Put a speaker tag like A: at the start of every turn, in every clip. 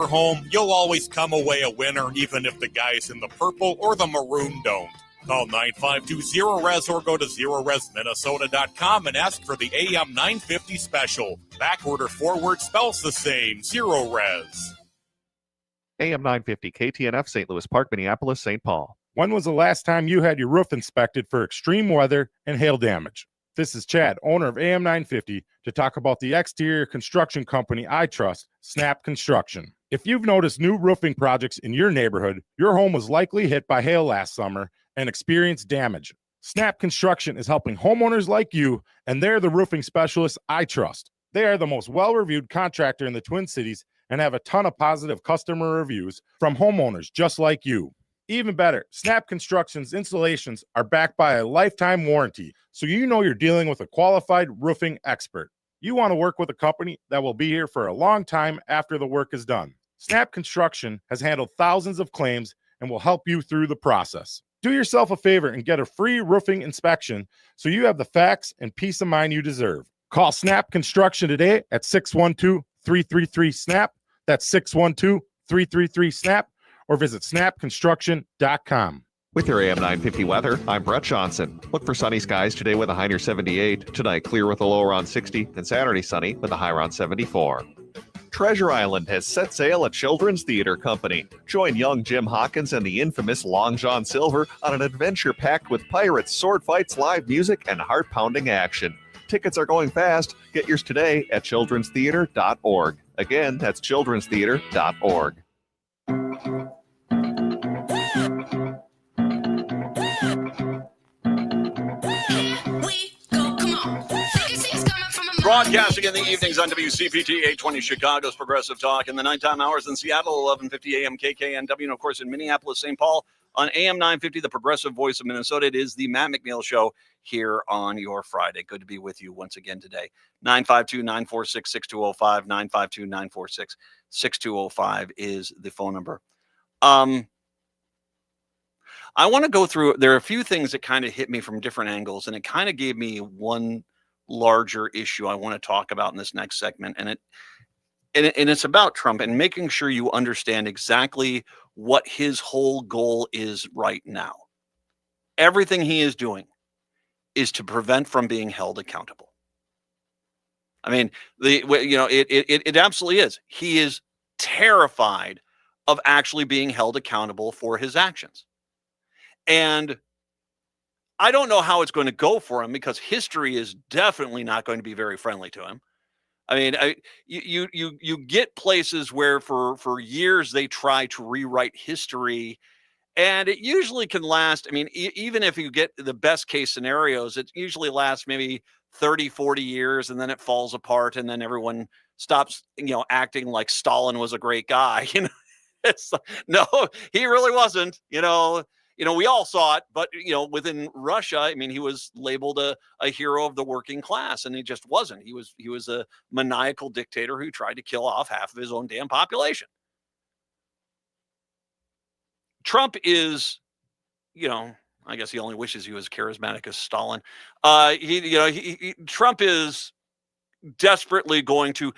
A: home, you'll always come away a winner, even if the guys in the purple or the maroon don't. Call 952-0RES or go to ZeroResMinnesota.com and ask for the AM 950 special. Backward or forward spells the same. Zero Res.
B: AM 950, KTNF, St. Louis Park, Minneapolis, St. Paul.
C: When was the last time you had your roof inspected for extreme weather and hail damage? This is Chad, owner of AM 950, to talk about the exterior construction company I trust, Snap Construction. If you've noticed new roofing projects in your neighborhood, your home was likely hit by hail last summer and experienced damage. Snap Construction is helping homeowners like you, and they're the roofing specialists I trust. They are the most well-reviewed contractor in the Twin Cities and have a ton of positive customer reviews from homeowners just like you. Even better, Snap Construction's installations are backed by a lifetime warranty, so you know you're dealing with a qualified roofing expert. You want to work with a company that will be here for a long time after the work is done. Snap Construction has handled thousands of claims and will help you through the process. Do yourself a favor and get a free roofing inspection so you have the facts and peace of mind you deserve. Call Snap Construction today at 612-333-SNAP. That's 612-333-SNAP, or visit snapconstruction.com.
B: With your AM 950 weather, I'm Brett Johnson. Look for sunny skies today with a high near 78. Tonight, clear with a low around 60. And Saturday, sunny with a high around 74. Treasure Island has set sail at Children's Theater Company. Join young Jim Hawkins and the infamous Long John Silver on an adventure packed with pirates, sword fights, live music, and heart-pounding action. Tickets are going fast. Get yours today at childrenstheater.org. Again, that's childrenstheater.org.
D: Broadcasting in the evenings on WCPT 820 Chicago's Progressive Talk, in the nighttime hours in Seattle, 1150 AM KKNW, and of course in Minneapolis, St. Paul on AM 950, the Progressive Voice of Minnesota. It is the Matt McNeil Show here on your Friday. Good to be with you once again today. 952-946-6205, 952-946-6205 is the phone number. I want to go through, there are a few things that kind of hit me from different angles, and it kind of gave me one larger issue I want to talk about in this next segment. And it's about Trump and making sure you understand exactly what his whole goal is right now. Everything he is doing is to prevent from being held accountable. I mean, it absolutely is. He is terrified of actually being held accountable for his actions. And I don't know how it's going to go for him, because history is definitely not going to be very friendly to him. I mean, you get places where for years they try to rewrite history, and it usually can last. I mean, even if you get the best case scenarios, it usually lasts maybe 30, 40 years, and then it falls apart, and then everyone stops, acting like Stalin was a great guy. It's like, no, he really wasn't. We all saw it, but, within Russia, I mean, he was labeled a hero of the working class, and he just wasn't. He was a maniacal dictator who tried to kill off half of his own damn population. Trump is, I guess he only wishes he was charismatic as Stalin. Trump is desperately going to,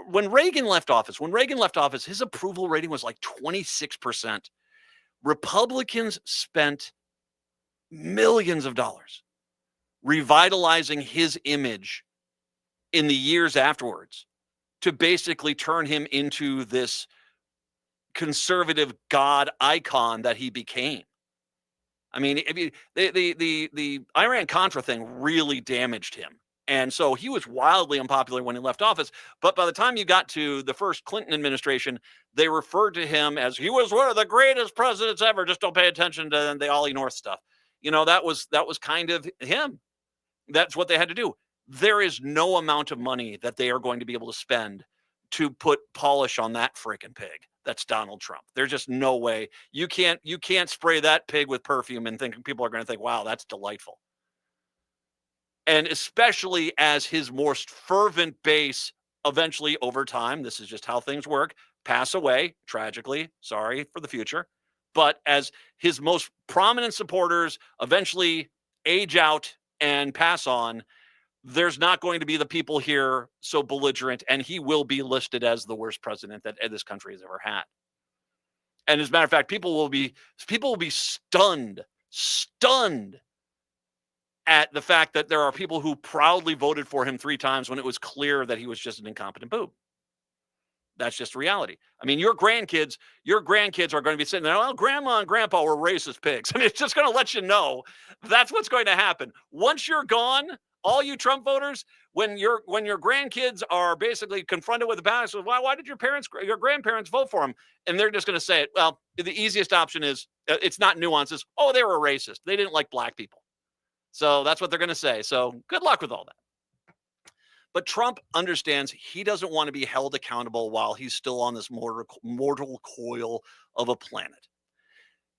D: when Reagan left office, his approval rating was like 26%. Republicans spent millions of dollars revitalizing his image in the years afterwards to basically turn him into this conservative god icon that he became. I mean, the Iran-Contra thing really damaged him. And so he was wildly unpopular when he left office. But by the time you got to the first Clinton administration, they referred to him as he was one of the greatest presidents ever. Just don't pay attention to the Ollie North stuff. That was kind of him. That's what they had to do. There is no amount of money that they are going to be able to spend to put polish on that freaking pig. That's Donald Trump. There's just no way. You can't spray that pig with perfume and think people are going to think, wow, that's delightful. And especially as his most fervent base eventually over time, this is just how things work, pass away, tragically, sorry for the future. But as his most prominent supporters eventually age out and pass on, there's not going to be the people here so belligerent, and he will be listed as the worst president that this country has ever had. And as a matter of fact, people will be stunned at the fact that there are people who proudly voted for him 3 times when it was clear that he was just an incompetent boob. That's just reality. I mean, your grandkids are going to be sitting there, well, grandma and grandpa were racist pigs. I mean, it's just going to let you know that's what's going to happen. Once you're gone, all you Trump voters, when your grandkids are basically confronted with the balance of why did your grandparents vote for him? And they're just going to say it. Well, the easiest option is it's not nuances. Oh, they were racist. They didn't like black people. So that's what they're going to say. So good luck with all that. But Trump understands he doesn't want to be held accountable while he's still on this mortal coil of a planet.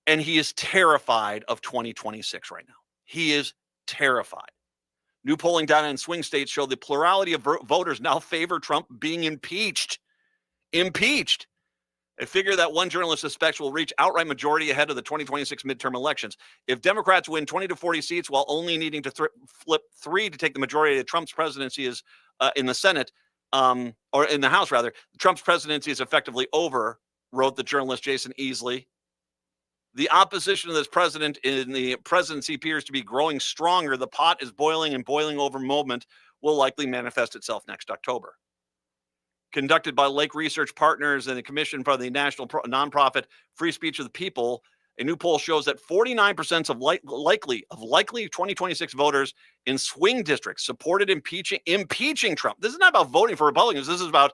D: And he is terrified of 2026 right now. He is terrified. New polling data in swing states show the plurality of voters now favor Trump being impeached. Impeached. A figure that one journalist suspects will reach outright majority ahead of the 2026 midterm elections. If Democrats win 20 to 40 seats while only needing to flip 3 to take the majority of Trump's presidency is in the Senate, or in the House rather, Trump's presidency is effectively over, wrote the journalist Jason Easley. The opposition of this president in the presidency appears to be growing stronger. The pot is boiling, and boiling over moment will likely manifest itself next October. Conducted by Lake Research Partners and the Commission for the National Nonprofit Free Speech of the People, a new poll shows that 49% of likely 2026 voters in swing districts supported impeaching Trump. This is not about voting for Republicans. This is about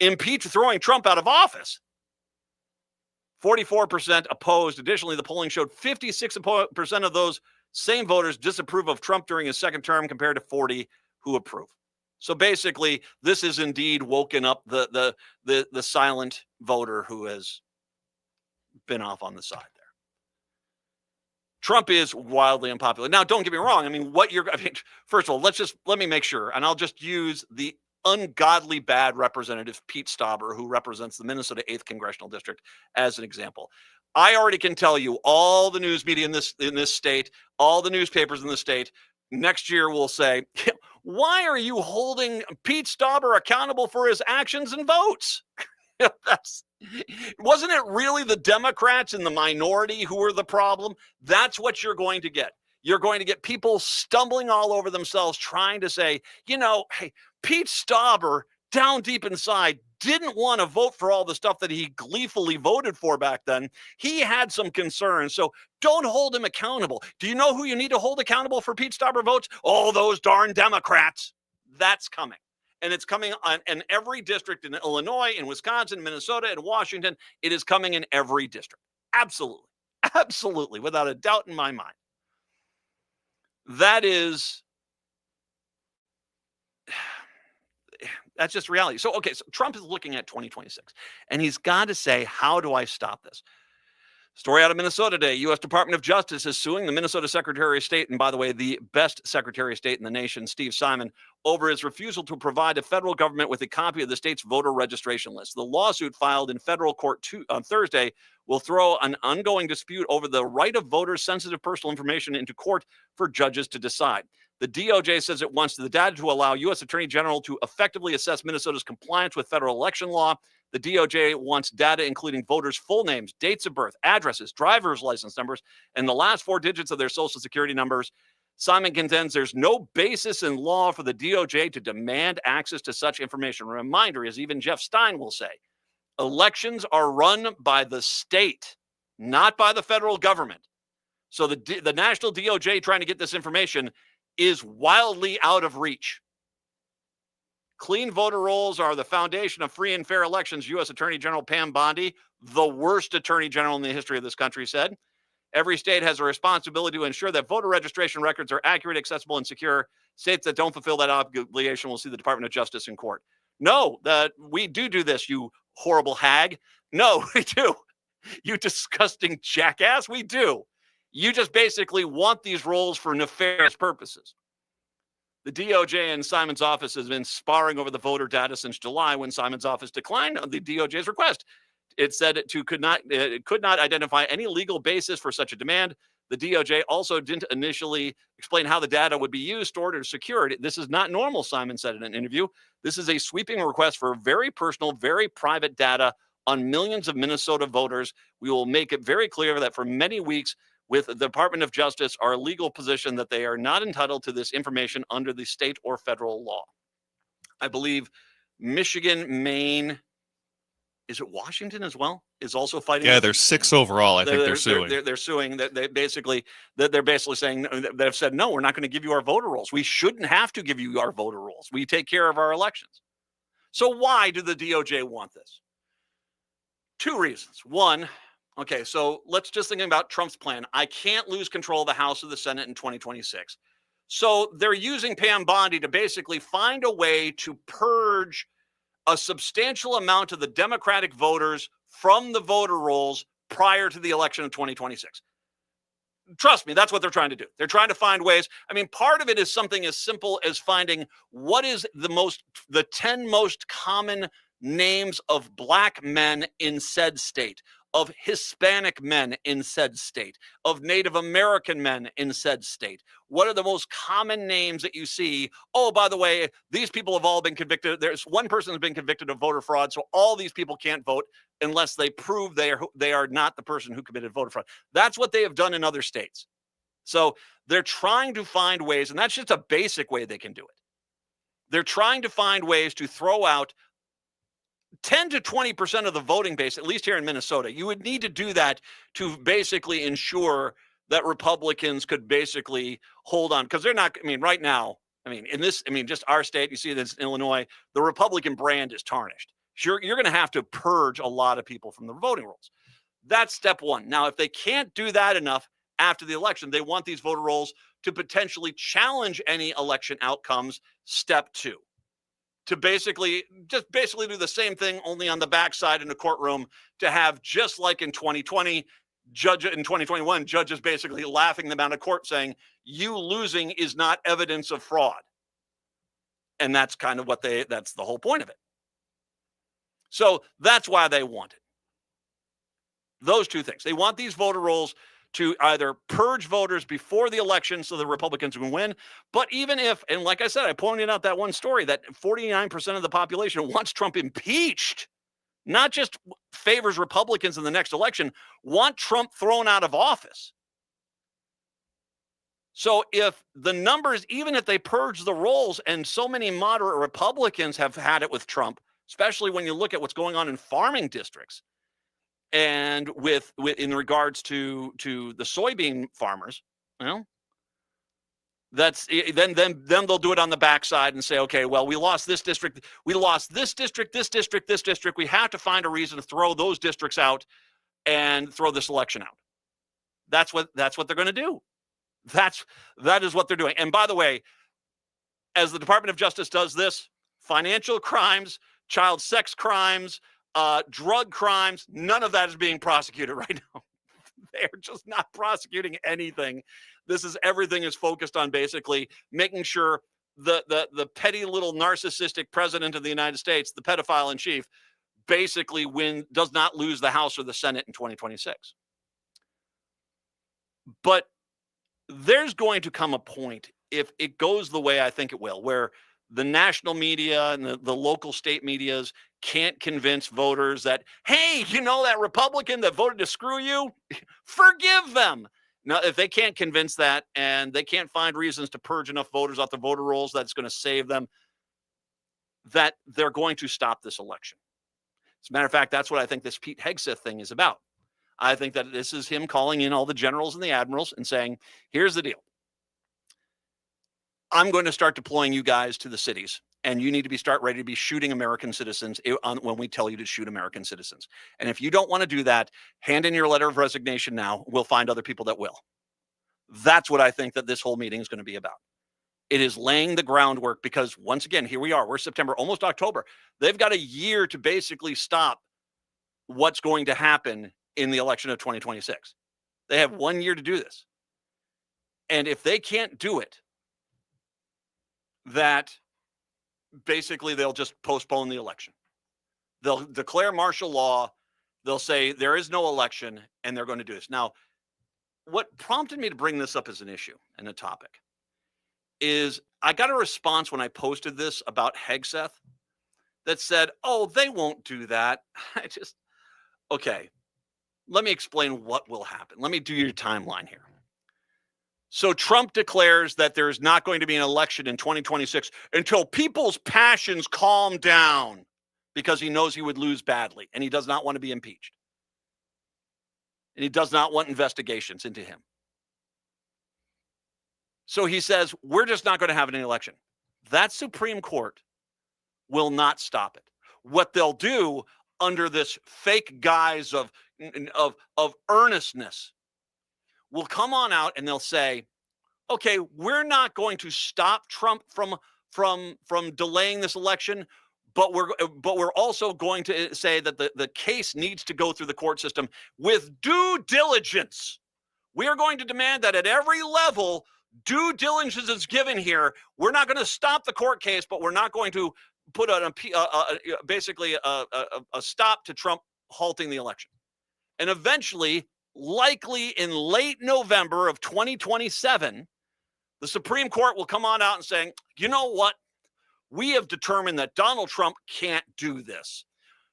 D: throwing Trump out of office. 44% opposed. Additionally, the polling showed 56% of those same voters disapprove of Trump during his second term compared to 40% who approve. So basically, this is indeed woken up the silent voter who has been off on the side there. Trump is wildly unpopular. Now, don't get me wrong. I mean, first of all, let me make sure, and I'll just use the ungodly bad representative Pete Stauber, who represents the Minnesota 8th Congressional District, as an example. I already can tell you all the news media in this state, all the newspapers in the state, next year will say, why are you holding Pete Stauber accountable for his actions and votes? Wasn't it really the Democrats in the minority who were the problem? That's what you're going to get. You're going to get people stumbling all over themselves trying to say, hey, Pete Stauber down deep inside didn't want to vote for all the stuff that he gleefully voted for back then. He had some concerns, so don't hold him accountable. Do you know who you need to hold accountable for Pete Stauber votes? All those darn Democrats. That's coming. And it's coming in every district in Illinois, in Wisconsin, Minnesota, and Washington. It is coming in every district. Absolutely. Absolutely. Without a doubt in my mind. That's just reality. So Trump is looking at 2026, and he's got to say, how do I stop this? Story out of Minnesota today. U.S. Department of Justice is suing the Minnesota Secretary of State, and by the way, the best Secretary of State in the nation, Steve Simon, over his refusal to provide the federal government with a copy of the state's voter registration list. The lawsuit filed in federal court on Thursday will throw an ongoing dispute over the right of voters' sensitive personal information into court for judges to decide. The DOJ says it wants the data to allow U.S. Attorney General to effectively assess Minnesota's compliance with federal election law. The DOJ wants data including voters' full names, dates of birth, addresses, driver's license numbers, and the last 4 digits of their social security numbers. Simon contends there's no basis in law for the DOJ to demand access to such information. A reminder, as even Jeff Stein will say, elections are run by the state, not by the federal government. So the national DOJ trying to get this information is wildly out of reach. Clean voter rolls are the foundation of free and fair elections, U.S. Attorney General Pam Bondi, the worst attorney general in the history of this country, said. Every state has a responsibility to ensure that voter registration records are accurate, accessible, and secure. States that don't fulfill that obligation will see the Department of Justice in court. No, we do this, you horrible hag. No, we do. You disgusting jackass, we do. You just basically want these rolls for nefarious purposes. The DOJ and Simon's office has been sparring over the voter data since July, when Simon's office declined the DOJ's request. It said it could not identify any legal basis for such a demand. The DOJ also didn't initially explain how the data would be used, stored, or secured. This is not normal, Simon said in an interview. This is a sweeping request for very personal, very private data on millions of Minnesota voters. We will make it very clear that for many weeks, with the Department of Justice, our legal position that they are not entitled to this information under the state or federal law. I believe Michigan, Maine, is it Washington as well, is also fighting.
E: Yeah, there's 6 overall. I think they're suing.
D: They're suing. They're basically saying, they've said, no, we're not going to give you our voter rolls. We shouldn't have to give you our voter rolls. We take care of our elections. So why do the DOJ want this? 2 reasons. One, okay, so let's just think about Trump's plan. I can't lose control of the House or the Senate in 2026. So they're using Pam Bondi to basically find a way to purge a substantial amount of the Democratic voters from the voter rolls prior to the election of 2026. Trust me, that's what they're trying to do. They're trying to find ways. I mean, part of it is something as simple as finding what is the 10 most common names of black men in said state, of Hispanic men in said state, of Native American men in said state. What are the most common names that you see? Oh, by the way, these people have all been convicted. There's one person who's been convicted of voter fraud, so all these people can't vote unless they prove they are not the person who committed voter fraud. That's what they have done in other states. So they're trying to find ways, and that's just a basic way they can do it. They're trying to find ways to throw out 10 to 20% of the voting base, at least here in Minnesota. You would need to do that to basically ensure that Republicans could basically hold on, because they're not, I mean, right now, I mean, in this, I mean, just our state, you see this in Illinois, the Republican brand is tarnished. Sure, you're going to have to purge a lot of people from the voting rolls. That's step one. Now, if they can't do that enough after the election, they want these voter rolls to potentially challenge any election outcomes. Step two, to basically do the same thing, only on the backside in the courtroom, to have, just like in 2020, in 2021, judges basically laughing them out of court saying, you losing is not evidence of fraud. And that's kind of that's the whole point of it. So that's why they want it. Those 2 things. They want these voter rolls to either purge voters before the election so the Republicans can win. But even if, and like I said, I pointed out that one story that 49% of the population wants Trump impeached, not just favors Republicans in the next election, want Trump thrown out of office. So if the numbers, even if they purge the rolls, and so many moderate Republicans have had it with Trump, especially when you look at what's going on in farming districts, and with in regards to the soybean farmers, that's then they'll do it on the backside and say, okay, well, we lost this district, we lost this district, this district, this district. We have to find a reason to throw those districts out and throw this election out. That's what they're going to do. That is what they're doing. And by the way, as the Department of Justice does this, financial crimes, child sex crimes, drug crimes, none of that is being prosecuted right now. They're just not prosecuting anything. Everything is focused on basically making sure the petty little narcissistic president of the United States, the pedophile in chief, basically does not lose the House or the Senate in 2026. But there's going to come a point, if it goes the way I think it will, where the national media and the local state medias can't convince voters that, hey, that Republican that voted to screw you, forgive them. Now, if they can't convince that, and they can't find reasons to purge enough voters off the voter rolls that's going to save them, that they're going to stop this election. As a matter of fact, that's what I think this Pete Hegseth thing is about. I think that this is him calling in all the generals and the admirals and saying, here's the deal. I'm going to start deploying you guys to the cities, and you need to start ready to be shooting American citizens when we tell you to shoot American citizens. And if you don't want to do that, hand in your letter of resignation now. We'll find other people that will. That's what I think that this whole meeting is going to be about. It is laying the groundwork, because once again, here we are. We're September, almost October. They've got a year to basically stop what's going to happen in the election of 2026. They have 1 year to do this. And if they can't do it, that basically they'll just postpone the election. They'll declare martial law. They'll say there is no election, and they're going to do this. Now, what prompted me to bring this up as an issue and a topic is I got a response when I posted this about Hegseth that said, oh, they won't do that. Okay, let me explain what will happen. Let me do your timeline here. So Trump declares that there's not going to be an election in 2026 until people's passions calm down because he knows he would lose badly and he does not want to be impeached. And he does not want investigations into him. So he says, we're just not going to have an election. That Supreme Court will not stop it. What they'll do under this fake guise of earnestness will come on out and they'll say, okay, we're not going to stop Trump from delaying this election, but we're also going to say that the case needs to go through the court system with due diligence. We are going to demand that at every level, due diligence is given here. We're not going to stop the court case, but we're not going to put basically a stop to Trump halting the election. And eventually, likely in late November of 2027, the Supreme Court will come on out and saying, you know what? We have determined that Donald Trump can't do this.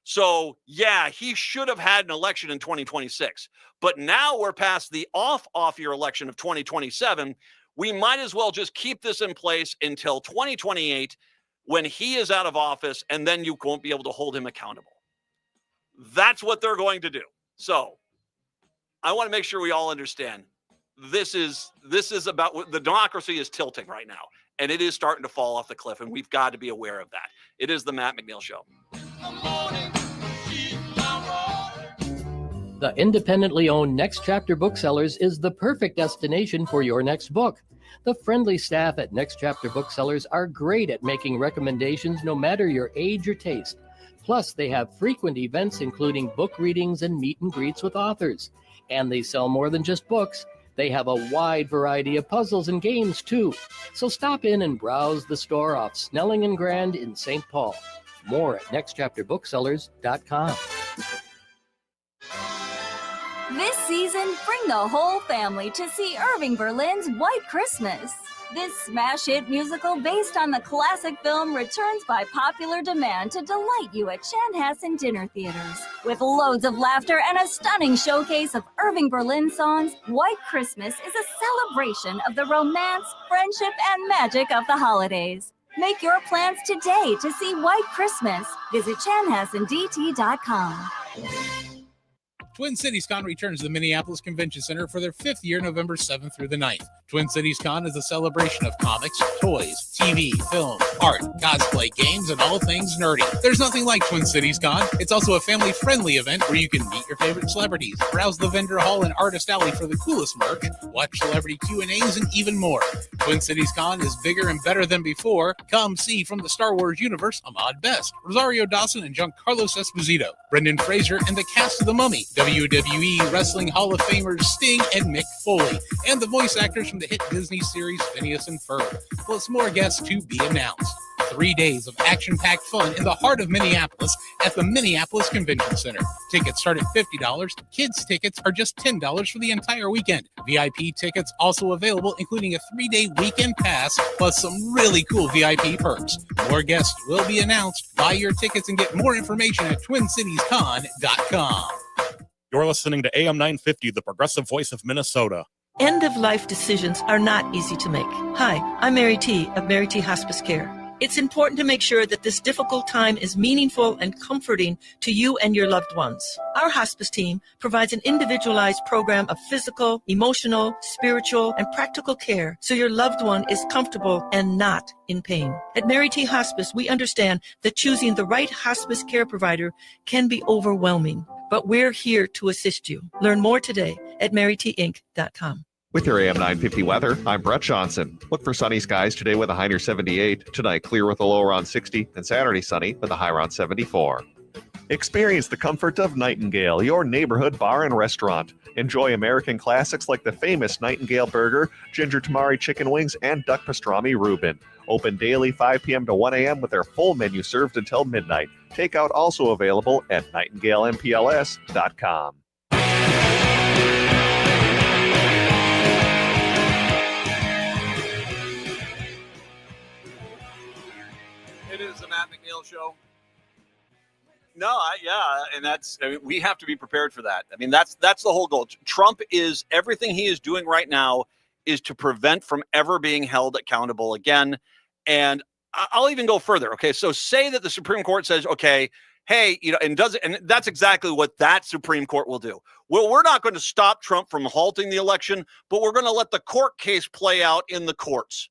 D: So, yeah, he should have had an election in 2026. But now we're past the off-year election of 2027. We might as well just keep this in place until 2028 when he is out of office, and then you won't be able to hold him accountable. That's what they're going to do. So I want to make sure we all understand this is about what the democracy is tilting right now, and it is starting to fall off the cliff, and we've got to be aware of that. It is the Matt McNeil Show.
F: The independently owned Next Chapter Booksellers is the perfect destination for your next book. The friendly staff at Next Chapter Booksellers are great at making recommendations no matter your age or taste. Plus, they have frequent events including book readings and meet and greets with authors. And they sell more than just books. They have a wide variety of puzzles and games, too. So stop in and browse the store off Snelling and Grand in St. Paul. More at nextchapterbooksellers.com.
G: This season, bring the whole family to see Irving Berlin's White Christmas. This smash hit musical based on the classic film returns by popular demand to delight you at Chanhassen dinner theaters. With loads of laughter and a stunning showcase of Irving Berlin songs, White Christmas is a celebration of the romance, friendship, and magic of the holidays. Make your plans today to see White Christmas. Visit chanhassendt.com.
H: Twin Cities Con returns to the Minneapolis Convention Center for their 5th year, November 7th through the 9th. Twin Cities Con is a celebration of comics, toys, TV, film, art, cosplay, games, and all things nerdy. There's nothing like Twin Cities Con. It's also a family-friendly event where you can meet your favorite celebrities, browse the vendor hall and artist alley for the coolest merch, watch celebrity Q&As, and even more. Twin Cities Con is bigger and better than before. Come see from the Star Wars universe Ahmad Best, Rosario Dawson and Giancarlo Esposito, Brendan Fraser, and the cast of The Mummy, WWE Wrestling Hall of Famers Sting and Mick Foley, and the voice actors from the hit Disney series Phineas and Ferb, plus more guests to be announced. 3 days of action-packed fun in the heart of Minneapolis at the Minneapolis Convention Center. Tickets start at $50. Kids' tickets are just $10 for the entire weekend. VIP tickets also available, including a 3-day weekend pass, plus some really cool VIP perks. More guests will be announced. Buy your tickets and get more information at TwinCitiesCon.com.
A: You're listening to AM 950, the progressive voice of Minnesota.
I: End-of-life decisions are not easy to make. Hi, I'm Mary T. of Mary T. Hospice Care. It's important to make sure that this difficult time is meaningful and comforting to you and your loved ones. Our hospice team provides an individualized program of physical, emotional, spiritual, and practical care so your loved one is comfortable and not in pain. At Mary T. Hospice, we understand that choosing the right hospice care provider can be overwhelming, but we're here to assist you. Learn more today at marytinc.com.
B: With your AM 950 weather, I'm Brett Johnson. Look for sunny skies today with a high near 78. Tonight, clear with a low around 60. And Saturday, sunny with a high around 74. Experience the comfort of Nightingale, your neighborhood bar and restaurant. Enjoy American classics like the famous Nightingale Burger, Ginger Tamari Chicken Wings, and Duck Pastrami Reuben. Open daily 5 p.m. to 1 a.m. with their full menu served until midnight. Takeout also available at nightingalempls.com.
D: show. No, we have to be prepared for that. I mean, that's the whole goal. Trump is everything he is doing right now is to prevent from ever being held accountable again. And I'll even go further. Okay, so say that the Supreme Court says, okay, hey, and that's exactly what that Supreme Court will do. Well, we're not going to stop Trump from halting the election, but we're going to let the court case play out in the courts.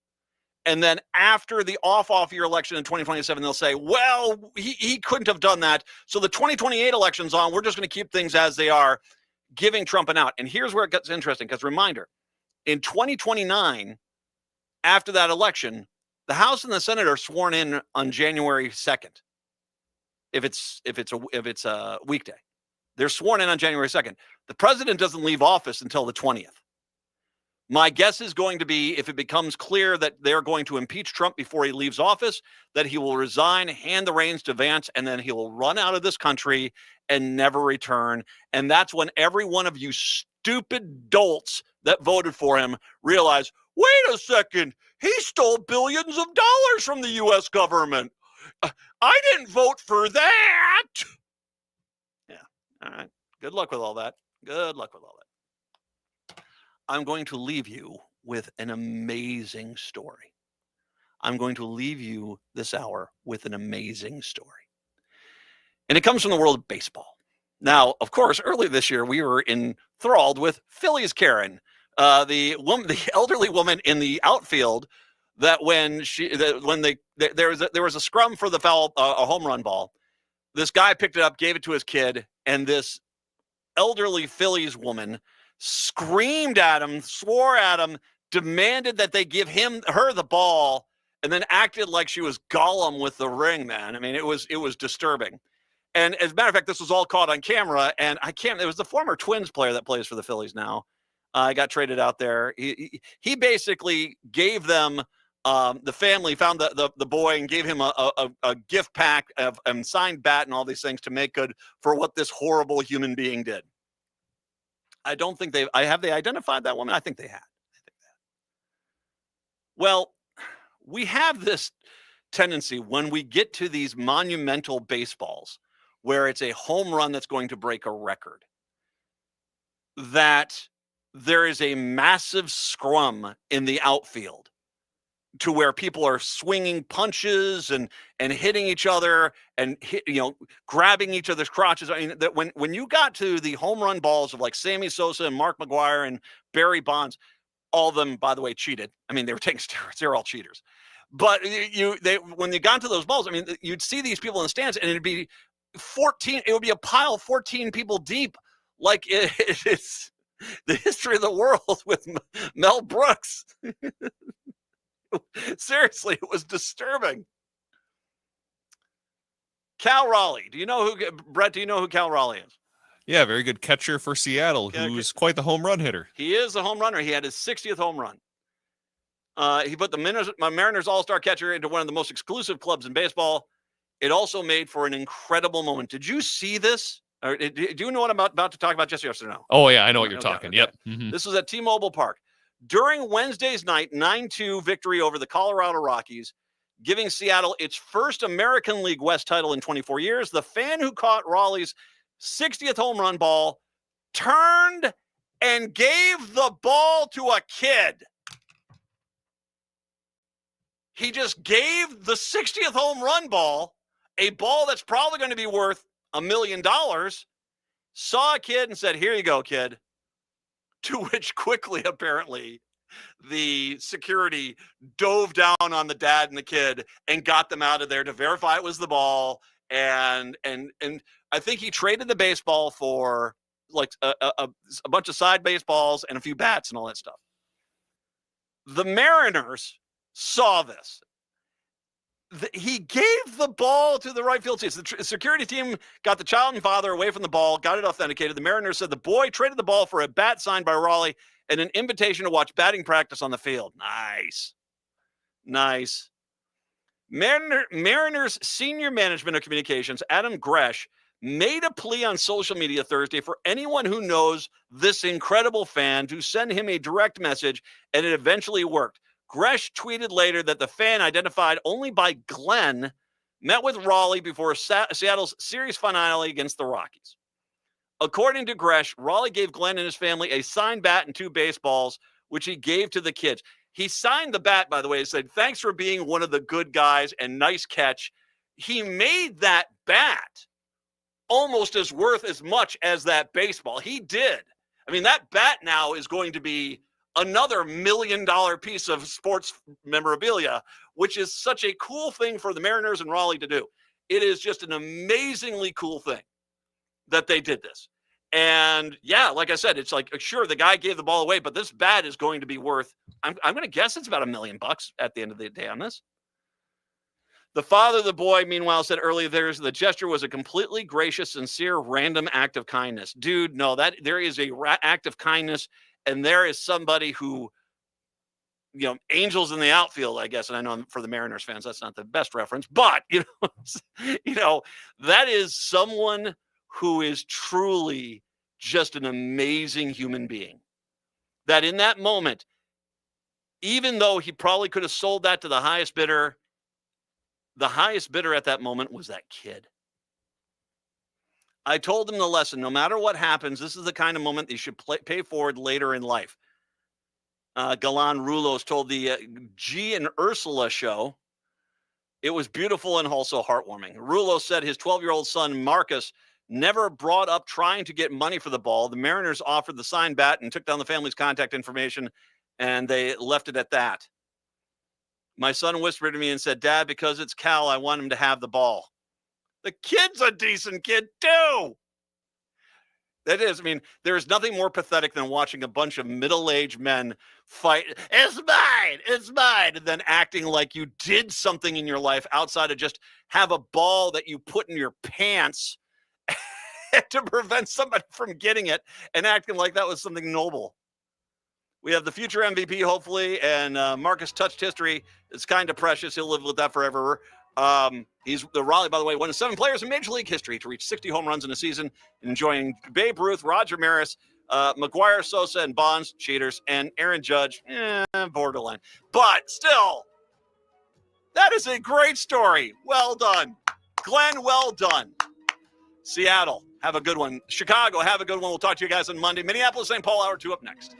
D: And then after the off-year election in 2027, they'll say, well, he couldn't have done that. So the 2028 election's on. We're just going to keep things as they are, giving Trump an out. And here's where it gets interesting, because reminder, in 2029, after that election, the House and the Senate are sworn in on January 2nd. If it's a weekday, they're sworn in on January 2nd. The president doesn't leave office until the 20th. My guess is going to be, if it becomes clear that they're going to impeach Trump before he leaves office, that he will resign, hand the reins to Vance, and then he will run out of this country and never return. And that's when every one of you stupid dolts that voted for him realize, wait a second, he stole billions of dollars from the U.S. government. I didn't vote for that. Yeah. All right. Good luck with all that. Good luck with all that. I'm going to leave you with an amazing story. I'm going to leave you this hour with an amazing story. And it comes from the world of baseball. Now, of course, earlier this year, we were enthralled with Phillies Karen, the elderly woman in the outfield that there was a scrum for the foul, a home run ball. This guy picked it up, gave it to his kid, and this elderly Phillies woman screamed at him, swore at him, demanded that they give her the ball, and then acted like she was Gollum with the ring, man. I mean, it was disturbing. And as a matter of fact, this was all caught on camera, and it was the former Twins player that plays for the Phillies now. I got traded out there. He basically gave them, the family found the boy and gave him a gift pack of signed bat and all these things to make good for what this horrible human being did. I don't think have they identified that woman? I think they have. Well, we have this tendency when we get to these monumental baseballs where it's a home run that's going to break a record, that there is a massive scrum in the outfield to where people are swinging punches and hitting each other and grabbing each other's crotches. I mean, that when you got to the home run balls of like Sammy Sosa and Mark McGwire and Barry Bonds, all of them, by the way, cheated. I mean, they were taking steroids. They're all cheaters. But when you got to those balls, I mean, you'd see these people in the stands, and it'd be 14. It would be a pile 14 people deep, like it's the history of the world with Mel Brooks. Seriously, it was disturbing. Cal Raleigh. Brett, do you know who Cal Raleigh is?
E: Yeah, very good catcher for Seattle, who's quite the home run hitter.
D: He is a home runner. He had his 60th home run. He put the Mariners all-star catcher into one of the most exclusive clubs in baseball. It also made for an incredible moment. Did you see this? Or do you know what I'm about to talk about, Jesse, yes or no?
E: Oh, yeah, I know what you're talking.
D: Okay.
E: Yep. Mm-hmm.
D: This was at T-Mobile Park. During Wednesday's night, 9-2 victory over the Colorado Rockies, giving Seattle its first American League West title in 24 years, the fan who caught Raleigh's 60th home run ball turned and gave the ball to a kid. He just gave the 60th home run ball, a ball that's probably going to be worth $1 million, saw a kid and said, "Here you go, kid." To which quickly, apparently, the security dove down on the dad and the kid and got them out of there to verify it was the ball. And I think he traded the baseball for like a bunch of side baseballs and a few bats and all that stuff. The Mariners saw this. He gave the ball to the right field seats. The security team got the child and father away from the ball, got it authenticated. The Mariners said the boy traded the ball for a bat signed by Raleigh and an invitation to watch batting practice on the field. Nice. Mariners senior management of communications, Adam Gresh, made a plea on social media Thursday for anyone who knows this incredible fan to send him a direct message, and it eventually worked. Gresh tweeted later that the fan, identified only by Glenn, met with Raleigh before Seattle's series finale against the Rockies. According to Gresh, Raleigh gave Glenn and his family a signed bat and 2 baseballs, which he gave to the kids. He signed the bat, by the way, and said, "Thanks for being one of the good guys and nice catch." He made that bat almost as worth as much as that baseball. He did. I mean, that bat now is going to be another $1 million piece of sports memorabilia, which is such a cool thing for the Mariners and Raleigh to do. It is just an amazingly cool thing that they did this. And yeah, like I said, it's like, sure, the guy gave the ball away, but this bat is going to be worth, I'm going to guess it's about $1 million at the end of the day on this. The father of the boy, meanwhile, said earlier, the gesture was a completely gracious, sincere, random act of kindness. Dude, no, that there is a act of kindness, and there is somebody who, angels in the outfield, I guess. And I know for the Mariners fans, that's not the best reference, but that is someone who is truly just an amazing human being. That in that moment, even though he probably could have sold that to the highest bidder at that moment was that kid. I told him the lesson. No matter what happens, this is the kind of moment they should pay forward later in life. Galan Rulos told the G and Ursula show, "It was beautiful and also heartwarming." Rulos said his 12-year-old son, Marcus, never brought up trying to get money for the ball. The Mariners offered the signed bat and took down the family's contact information, and they left it at that. My son whispered to me and said, "Dad, because it's Cal, I want him to have the ball." The kid's a decent kid, too. That is, I mean, there's nothing more pathetic than watching a bunch of middle-aged men fight. It's mine, and then acting like you did something in your life outside of just have a ball that you put in your pants to prevent somebody from getting it and acting like that was something noble. We have the future MVP, hopefully, and Marcus touched history. It's kind of precious. He'll live with that forever. He's the Raleigh, by the way, one of 7 players in Major League history to reach 60 home runs in a season, enjoying Babe Ruth, Roger Maris, McGuire, Sosa, and Bonds, cheaters, and Aaron Judge, borderline. But still, that is a great story. Well done. Glenn, well done. Seattle, have a good one. Chicago, have a good one. We'll talk to you guys on Monday. Minneapolis, St. Paul, Hour 2 up next.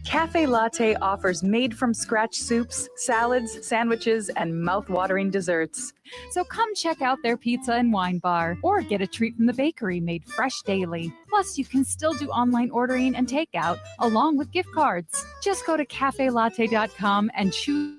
J: Cafe Latte offers made-from-scratch soups, salads, sandwiches, and mouth-watering desserts.
K: So come check out their pizza and wine bar, or get a treat from the bakery made fresh daily. Plus, you can still do online ordering and takeout, along with gift cards. Just go to cafelatte.com and choose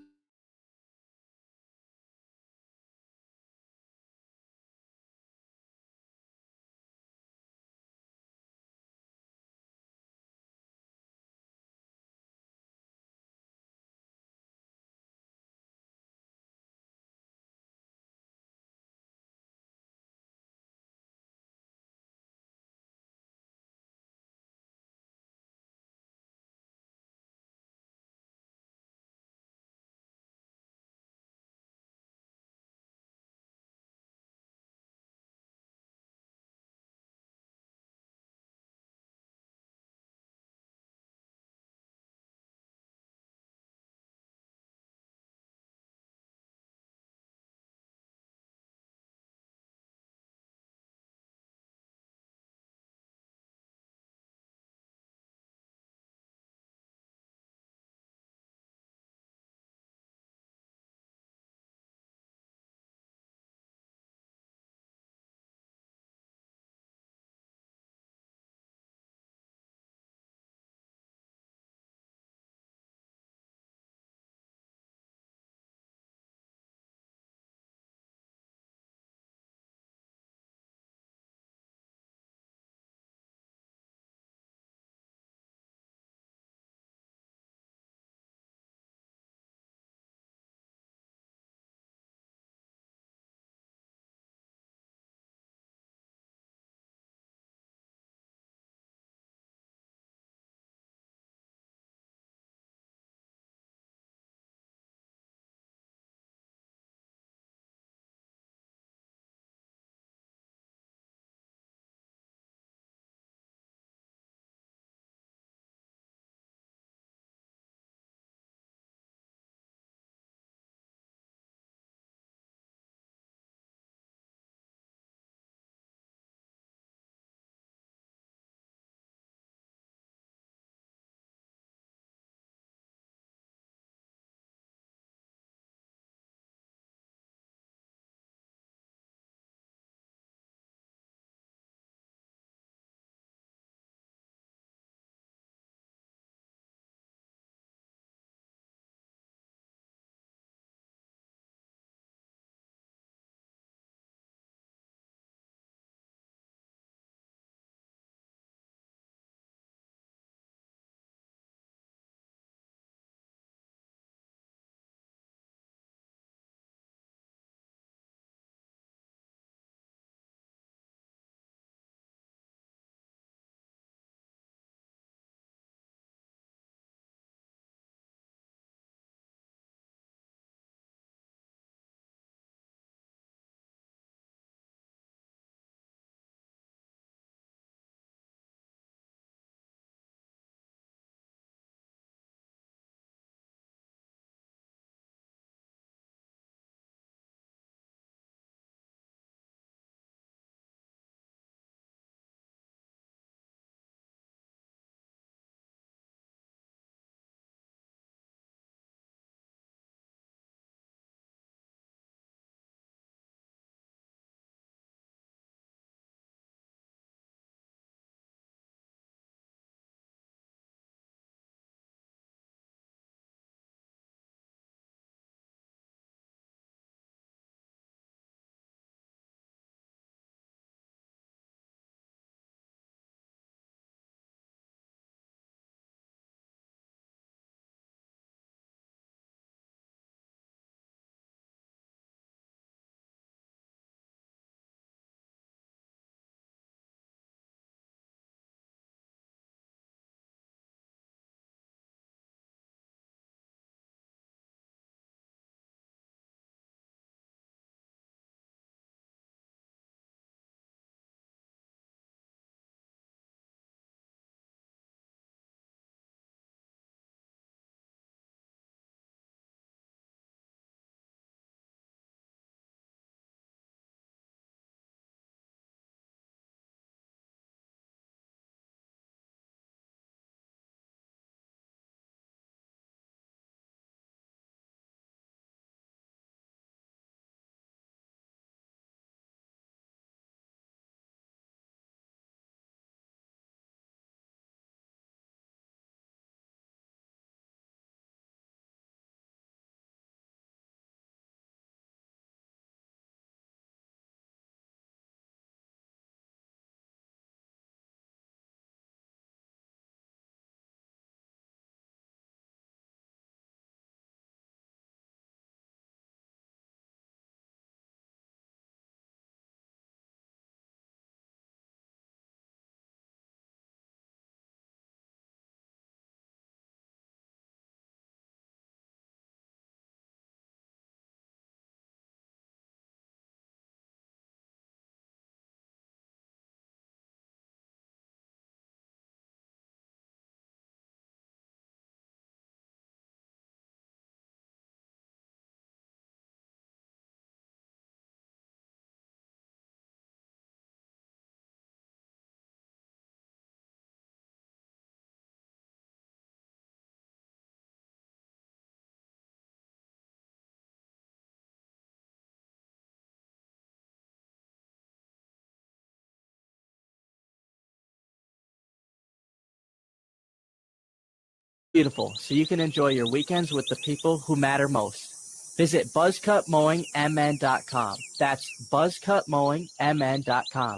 L: beautiful, so you can enjoy your weekends with the people who matter most. Visit buzzcutmowingmn.com. That's buzzcutmowingmn.com.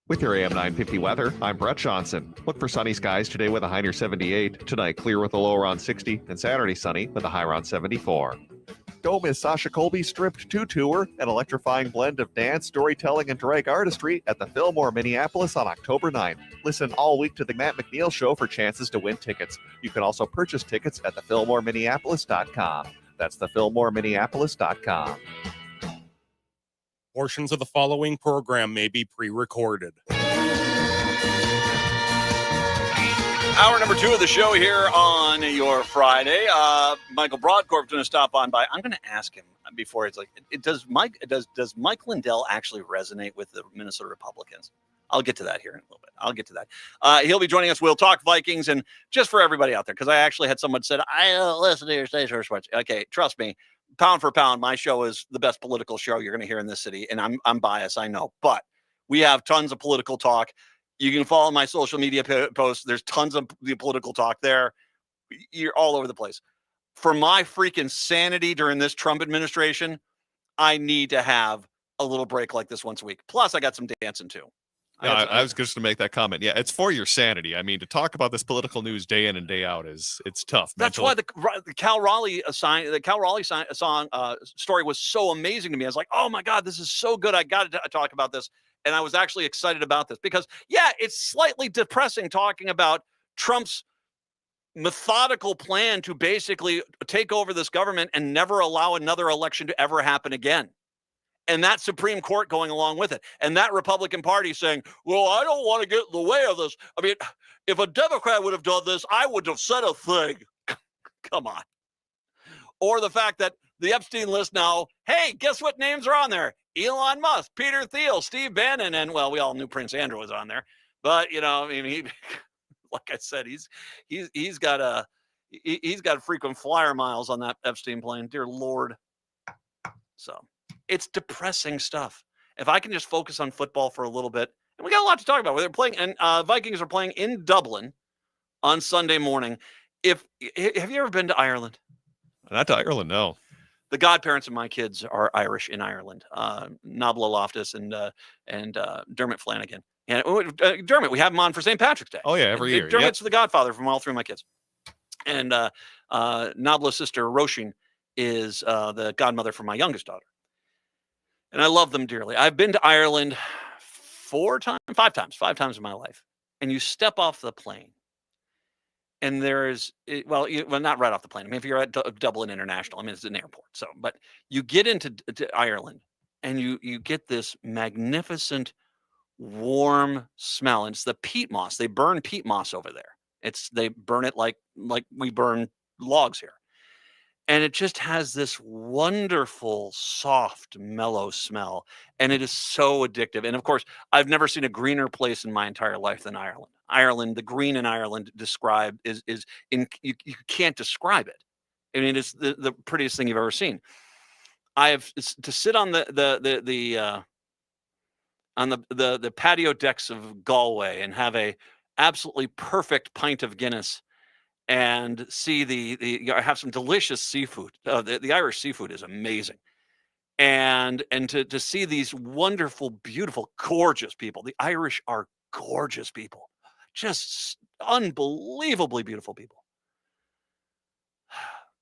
B: With your AM 950 weather, I'm Brett Johnson. Look for sunny skies today with a high near 78. Tonight, clear with a low around 60. And Saturday, sunny with a high around 74. Don't miss Sasha Colby's Stripped 2 Tour, an electrifying blend of dance, storytelling, and drag artistry at the Fillmore, Minneapolis on October 9th. Listen all week to the Matt McNeil Show for chances to win tickets. You can also purchase tickets at thefillmoreminneapolis.com. That's thefillmoreminneapolis.com.
A: Portions of the following program may be pre-recorded.
D: Hour number 2 of the show here on your Friday. Michael Broadcorp's going to stop on by. I'm going to ask him before it's like, does Mike Lindell actually resonate with the Minnesota Republicans? I'll get to that here in a little bit. I'll get to that. He'll be joining us. We'll talk Vikings, and just for everybody out there, because I actually had someone said, I don't listen to your station or much. Okay, trust me. Pound for pound, my show is the best political show you're going to hear in this city, and I'm biased, I know, but we have tons of political talk. You can follow my social media posts. There's tons of the political talk there. You're all over the place. For my freaking sanity during this Trump administration, I need to have a little break like this once a week. Plus, I got some dancing too.
E: Yeah, I was just going to make that comment. Yeah, it's for your sanity. I mean, to talk about this political news day in and day out it's tough.
D: That's
E: mentally.
D: why the Cal Raleigh song story was so amazing to me. I was like, oh my God, this is so good. I got to talk about this. And I was actually excited about this because, yeah, it's slightly depressing talking about Trump's methodical plan to basically take over this government and never allow another election to ever happen again. And that Supreme Court going along with it. And that Republican Party saying, well, I don't want to get in the way of this. I mean, if a Democrat would have done this, I would have said a thing. Come on. Or the fact that the Epstein list now, hey, guess what names are on there? Elon Musk, Peter Thiel, Steve Bannon, and, well, we all knew Prince Andrew was on there. But, you know, I mean, he, like I said, he's got frequent flyer miles on that Epstein plane. Dear Lord. So it's depressing stuff. If I can just focus on football for a little bit, and we got a lot to talk about. They're playing, and Vikings are playing in Dublin on Sunday morning. Have you ever been to Ireland?
E: Not to Ireland, no.
D: The godparents of my kids are Irish in Ireland. Nabla Loftus and Dermot Flanagan. And Dermot, we have him on for St. Patrick's Day.
E: Oh yeah, every year.
D: Dermot's the godfather from all 3 of my kids. And Nabla's sister Roisin is the godmother for my youngest daughter. And I love them dearly. I've been to Ireland 5 times in my life. And you step off the plane, and there's, well, not right off the plane. I mean, if you're at Dublin International, I mean, it's an airport. So, but you get into Ireland, and you get this magnificent, warm smell. And it's the peat moss. They burn peat moss over there. They burn it like we burn logs here. And it just has this wonderful, soft, mellow smell. And it is so addictive. And of course, I've never seen a greener place in my entire life than Ireland. Ireland, the green in Ireland described you can't describe it. I mean, it's the prettiest thing you've ever seen. To sit on the patio decks of Galway and have a absolutely perfect pint of Guinness and see have some delicious seafood. The Irish seafood is amazing. And to see these wonderful, beautiful, gorgeous people. The Irish are gorgeous people. Just unbelievably beautiful people.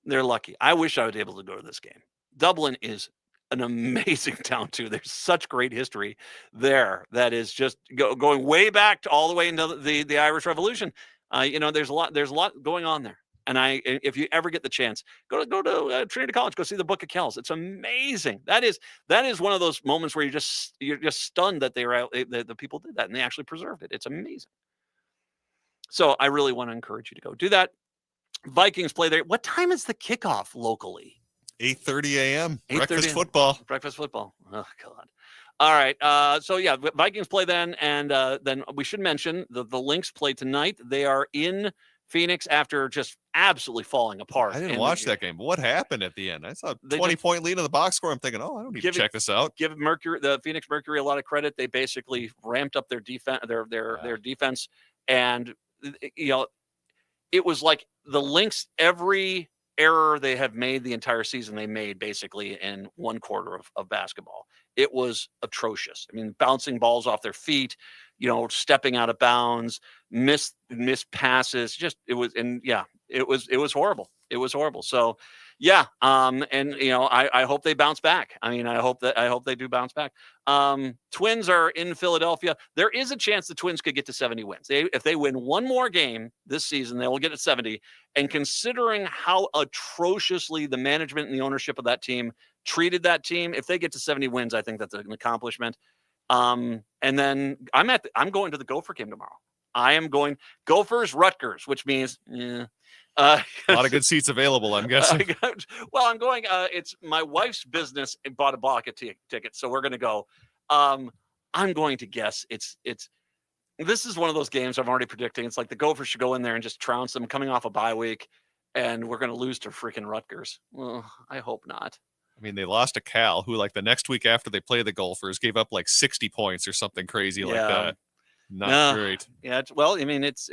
D: They're lucky. I wish I was able to go to this game. Dublin is an amazing town too. There's such great history there that is just going way back to all the way into the Irish Revolution. There's a lot going on there. And if you ever get the chance, go to Trinity College, go see the Book of Kells. It's amazing. That is one of those moments where you're just stunned that the people did that and they actually preserved it. It's amazing. So I really want to encourage you to go do that. Vikings play there. What time is the kickoff locally?
E: 8:30 a.m.
D: 8:30
E: Breakfast football.
D: Breakfast football. Oh God. All right. So yeah, Vikings play then, and then we should mention the Lynx play tonight. They are in Phoenix after just absolutely falling apart.
E: I didn't watch that game, but what happened at the end? I saw a 20-point lead in the box score. I'm thinking, I don't need to check this out.
D: Give the Phoenix Mercury a lot of credit. They basically ramped up their defense, their defense, and it was like the Lynx, every error they have made the entire season, they made basically in one quarter of basketball. It was atrocious. I mean, bouncing balls off their feet, stepping out of bounds, missed passes. It was horrible. It was horrible. So, yeah. I hope they bounce back. I mean, I hope they do bounce back. Twins are in Philadelphia. There is a chance the Twins could get to 70 wins. If they win one more game this season, they will get to 70. And considering how atrociously the management and the ownership of that team treated that team, if they get to 70 wins, I think that's an accomplishment. And then I'm going to the Gopher game tomorrow. I am going Gophers Rutgers, which means
E: a lot of good seats available, I'm guessing.
D: Well, I'm going. It's my wife's business and bought a bucket ticket, so we're going to go. I'm going to guess it's. This is one of those games I'm already predicting. It's like the Gophers should go in there and just trounce them, coming off a bye week, and we're going to lose to freaking Rutgers. Well, I hope not.
E: I mean, they lost to Cal, who like the next week after they play the Gophers gave up like 60 points or something crazy like that. Not great.
D: Yeah. Well, I mean, it's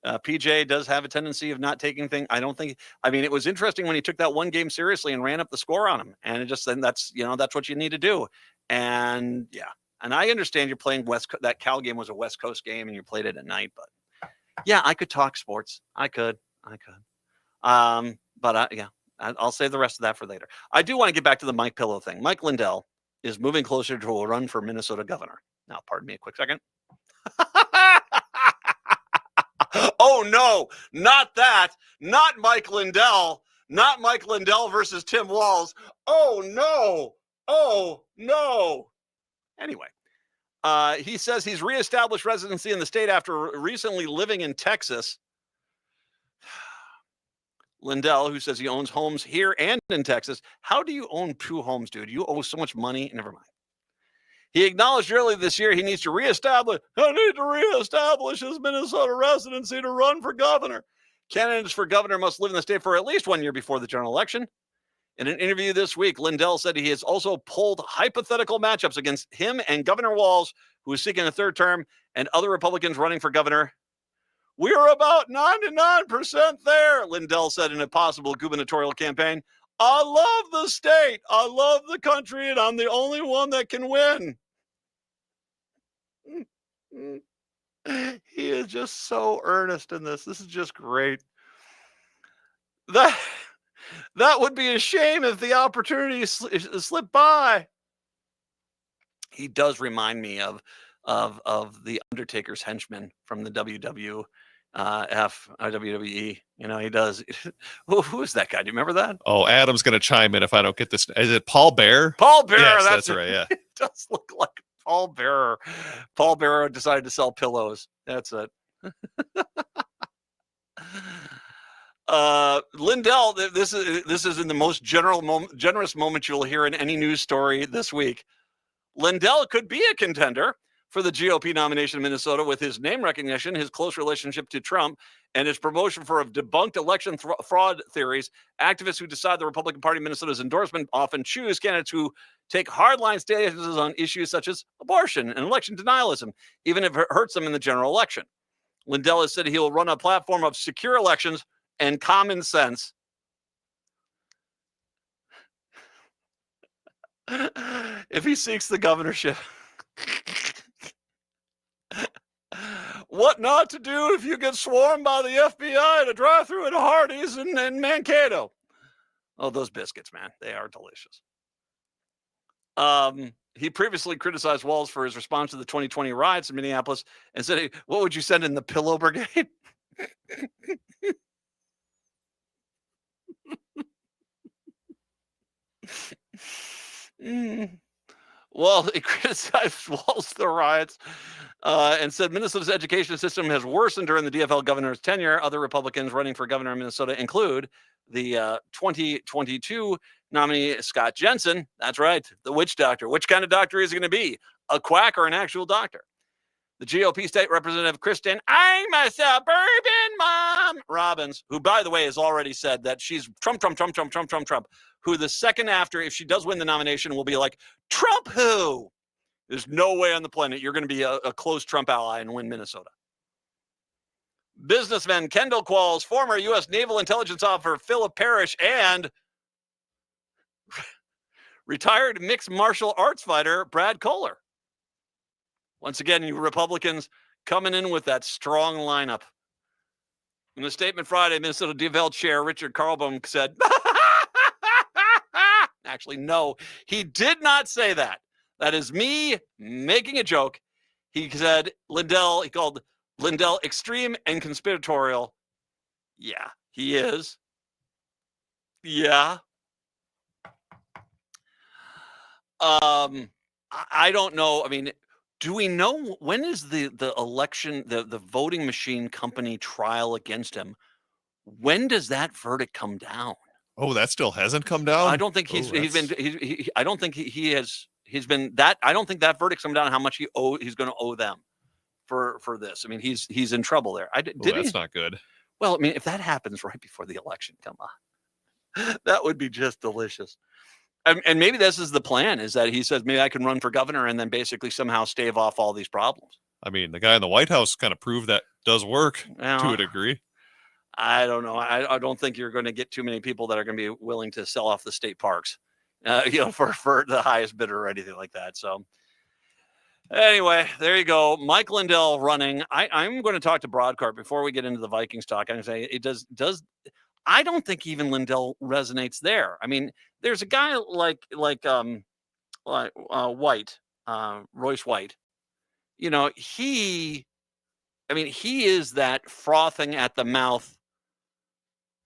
D: PJ does have a tendency of not taking things. It was interesting when he took that one game seriously and ran up the score on him. And that's what you need to do. And yeah. And I understand you're playing that Cal game was a West Coast game and you played it at night, but yeah, I could talk sports. I could. I'll save the rest of that for later. I do want to get back to the Mike Pillow thing. Mike Lindell is moving closer to a run for Minnesota governor. Now, pardon me a quick second. Oh, no, not that. Not Mike Lindell. Not Mike Lindell versus Tim Walz. Oh, no. Oh, no. Anyway, he says he's reestablished residency in the state after recently living in Texas. Lindell, who says he owns homes here and in Texas. How do you own two homes, dude? You owe so much money. Never mind. He acknowledged earlier this year he needs to reestablish his Minnesota residency to run for governor. Candidates for governor must live in the state for at least 1 year before the general election. In an interview this week, Lindell said he has also pulled hypothetical matchups against him and Governor Walz, who is seeking a third term, and other Republicans running for governor. We're about 99% there, Lindell said in a possible gubernatorial campaign. I love the state. I love the country, and I'm the only one that can win. He is just so earnest in this. This is just great. That would be a shame if the opportunity slipped by. He does remind me of the Undertaker's henchman from the WWE. He does. Who is that guy? Do you remember that?
E: Oh, Adam's going to chime in if I don't get this. Is it Paul Bearer?
D: Paul Bearer.
E: Yes, that's right. Yeah.
D: It does look like Paul Bearer. Paul Bearer decided to sell pillows. That's it. Lindell, this is in the most generous moment you'll hear in any news story this week. Lindell could be a contender for the GOP nomination in Minnesota with his name recognition, his close relationship to Trump, and his promotion for debunked election fraud theories. Activists who decide the Republican Party of Minnesota's endorsement often choose candidates who take hardline stances on issues such as abortion and election denialism, even if it hurts them in the general election. Lindell has said he will run a platform of secure elections and common sense. If he seeks the governorship. What not to do if you get swarmed by the FBI at a drive-thru at Hardee's in Mankato. Oh, those biscuits, man. They are delicious. He previously criticized Walz for his response to the 2020 riots in Minneapolis and said, hey, what would you send in the Pillow Brigade? Well, he criticized Walz the riots and said Minnesota's education system has worsened during the DFL governor's tenure. Other Republicans running for governor in Minnesota include the 2022 nominee, Scott Jensen. That's right, the witch doctor. Which kind of doctor is he going to be? A quack or an actual doctor? The GOP state representative, Kristen, I'm a suburban mom, Robbins, who, by the way, has already said that she's Trump, who the second after, if she does win the nomination, will be like, Trump who? There's no way on the planet you're going to be a close Trump ally and win Minnesota. businessmen Kendall Qualls, former U.S. Naval Intelligence Officer Philip Parrish, and retired mixed martial arts fighter Brad Kohler. Once again, you Republicans coming in with that strong lineup. In the statement Friday, Minnesota DeVal Chair Richard Carlbaum said, actually, no, he did not say that. That is me making a joke. He said he called Lindell extreme and conspiratorial. Yeah, he is. Yeah. I don't know. I mean, do we know when is the election, the voting machine company trial against him? When does that verdict come down?
E: Oh, that still hasn't come down?
D: I don't think he's been. I don't think he has. He's been that. I don't think that verdict's come down. How much he's going to owe them for this? I mean, he's in trouble there.
E: That's not good.
D: Well, I mean, if that happens right before the election, come on, that would be just delicious. And maybe this is the plan: is that he says maybe I can run for governor and then basically somehow stave off all these problems.
E: I mean, the guy in the White House kind of proved that does work to a degree.
D: I don't know. I don't think you're going to get too many people that are going to be willing to sell off the state parks, for the highest bidder or anything like that. So anyway, there you go. Mike Lindell running. I'm going to talk to Broadcart before we get into the Vikings talk. I'm going to say it does. I don't think even Lindell resonates there. I mean, there's a guy like White, Royce White. He is that frothing at the mouth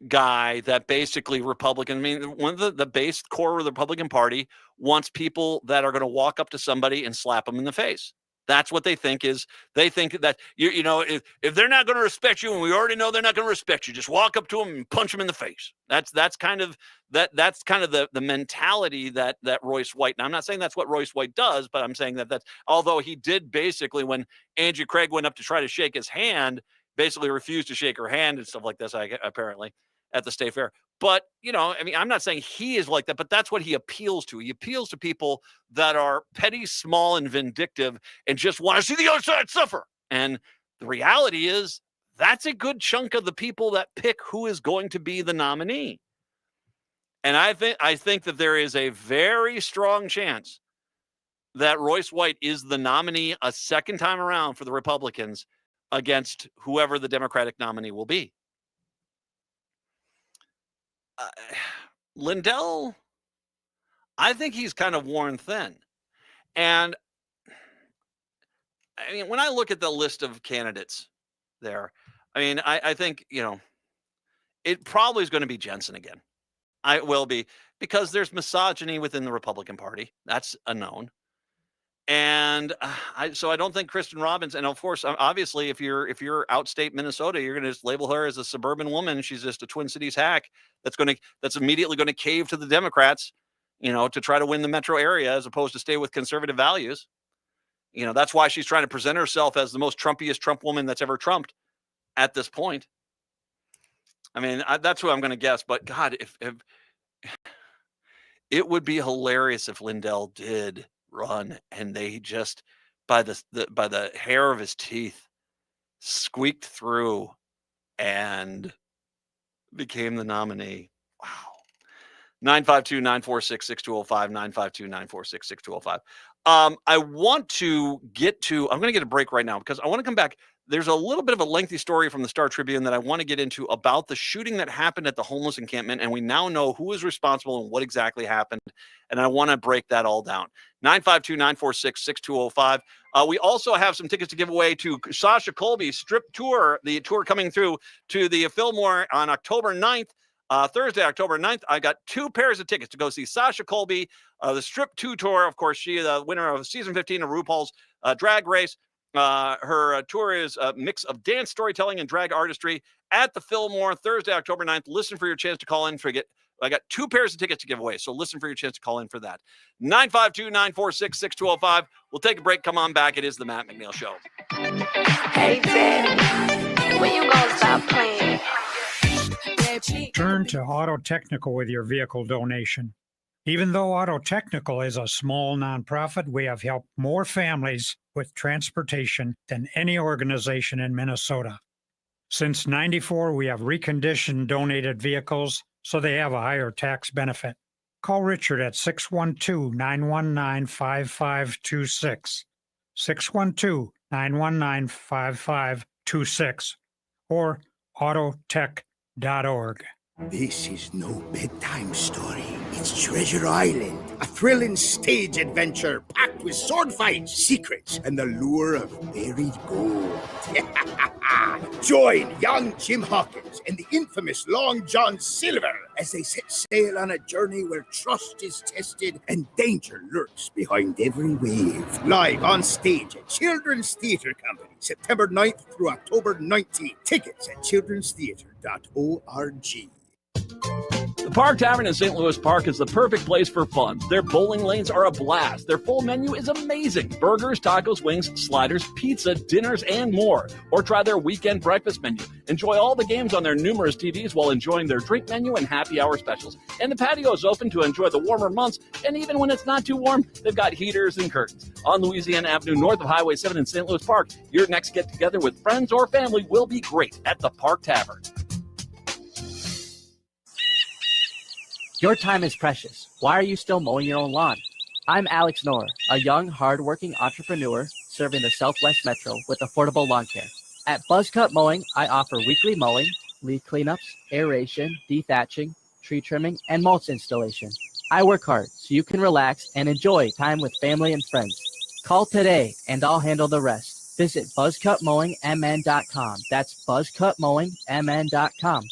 D: guy that basically Republican. I mean, one of the base core of the Republican Party wants people that are going to walk up to somebody and slap them in the face. That's what they think is. They think that if they're not going to respect you, and we already know they're not going to respect you, just walk up to them and punch them in the face. That's kind of the mentality that Royce White. Now, I'm not saying that's what Royce White does, but I'm saying that's although he did basically when Angie Craig went up to try to shake his hand, basically refused to shake her hand and stuff like this. Apparently at the state fair. But, I'm not saying he is like that, but that's what he appeals to. He appeals to people that are petty, small, and vindictive and just want to see the other side suffer. And the reality is that's a good chunk of the people that pick who is going to be the nominee. And I think that there is a very strong chance that Royce White is the nominee a second time around for the Republicans against whoever the Democratic nominee will be. Lindell, I think he's kind of worn thin. And I mean, when I look at the list of candidates there, I think, it probably is going to be Jensen again. I will be, because there's misogyny within the Republican Party. That's a known. And so I don't think Kristen Robbins, and of course, obviously, if you're outstate Minnesota, you're going to just label her as a suburban woman. She's just a Twin Cities hack that's immediately going to cave to the Democrats, to try to win the metro area as opposed to stay with conservative values. That's why she's trying to present herself as the most Trumpiest Trump woman that's ever Trumped at this point. I mean, that's who I'm going to guess. But God, if it would be hilarious if Lindell did run and they just by the hair of his teeth squeaked through and became the nominee. Wow. 952-946-6205, 952-946-6205. I'm going to get a break right now because I want to come back. There's a little bit of a lengthy story from the Star Tribune that I want to get into about the shooting that happened at the homeless encampment, and we now know who is responsible and what exactly happened, and I want to break that all down. 952-946-6205. We also have some tickets to give away to Sasha Colby's Strip Tour, the tour coming through to the Fillmore on October 9th. Thursday, October 9th, I got 2 pairs of tickets to go see Sasha Colby, the Strip 2 tour. Of course, she is the winner of season 15 of RuPaul's Drag Race. Her tour is a mix of dance, storytelling, and drag artistry at the Fillmore Thursday, October 9th. Listen for your chance to call in. I got 2 pairs of tickets to give away, so listen for your chance to call in for that. 952-946-6205. We'll take a break. Come on back. It is the Matt McNeil Show.
M: Hey, Dad, when you gonna stop playing?
N: Turn to Auto Technical with your vehicle donation. Even though Auto Technical is a small nonprofit, we have helped more families with transportation than any organization in Minnesota. Since 94, we have reconditioned donated vehicles so they have a higher tax benefit. Call Richard at 612-919-5526, 612-919-5526, or autotech.org.
O: This is no bedtime story. It's Treasure Island, a thrilling stage adventure packed with sword fights, secrets, and the lure of buried gold. Join young Jim Hawkins and the infamous Long John Silver as they set sail on a journey where trust is tested and danger lurks behind every wave. Live on stage at Children's Theatre Company, September 9th through October 19th. Tickets at childrenstheatre.org.
P: The Park Tavern in St. Louis Park is the perfect place for fun. Their bowling lanes are a blast. Their full menu is amazing. Burgers, tacos, wings, sliders, pizza, dinners, and more. Or try their weekend breakfast menu. Enjoy all the games on their numerous TVs while enjoying their drink menu and happy hour specials. And the patio is open to enjoy the warmer months. And even when it's not too warm, they've got heaters and curtains. On Louisiana Avenue, north of Highway 7 in St. Louis Park, your next get-together with friends or family will be great at the Park Tavern.
L: Your time is precious. Why are you still mowing your own lawn? I'm Alex Knorr, a young, hard-working entrepreneur serving the Southwest Metro with affordable lawn care. At Buzzcut Mowing, I offer weekly mowing, leaf cleanups, aeration, dethatching, tree trimming, and mulch installation. I work hard so you can relax and enjoy time with family and friends. Call today and I'll handle the rest. Visit buzzcutmowingmn.com. That's buzzcutmowingmn.com.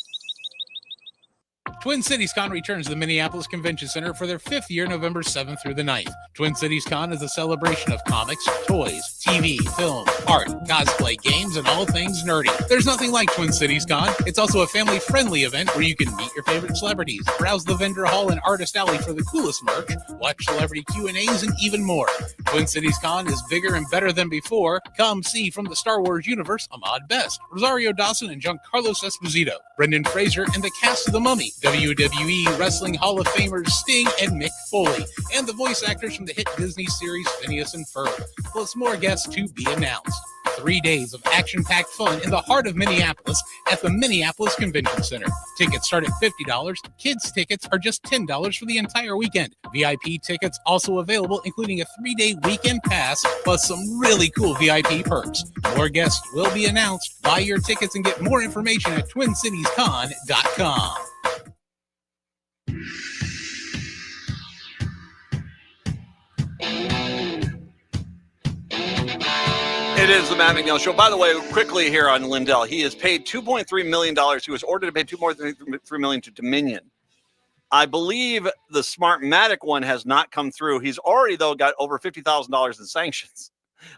H: Twin Cities Con returns to the Minneapolis Convention Center for their 5th year, November 7th through the 9th. Twin Cities Con is a celebration of comics, toys, TV, film, art, cosplay, games, and all things nerdy. There's nothing like Twin Cities Con. It's also a family-friendly event where you can meet your favorite celebrities, browse the vendor hall and artist alley for the coolest merch, watch celebrity Q&As, and even more. Twin Cities Con is bigger and better than before. Come see from the Star Wars universe Ahmad Best, Rosario Dawson and Giancarlo Esposito, Brendan Fraser, and the cast of The Mummy, WWE Wrestling Hall of Famers Sting and Mick Foley, and the voice actors from the hit Disney series Phineas and Ferb, plus more guests to be announced. 3 days of action-packed fun in the heart of Minneapolis at the Minneapolis Convention Center. Tickets start at $50. Kids' tickets are just $10 for the entire weekend. VIP tickets also available, including a 3-day weekend pass, plus some really cool VIP perks. More guests will be announced. Buy your tickets and get more information at TwinCitiesCon.com.
D: It is the Matt McNeil Show. By the way, quickly here on Lindell, he has paid $2.3 million. He was ordered to pay $2.3 million to Dominion. I believe the Smartmatic one has not come through. He's already, though, got over $50,000 in sanctions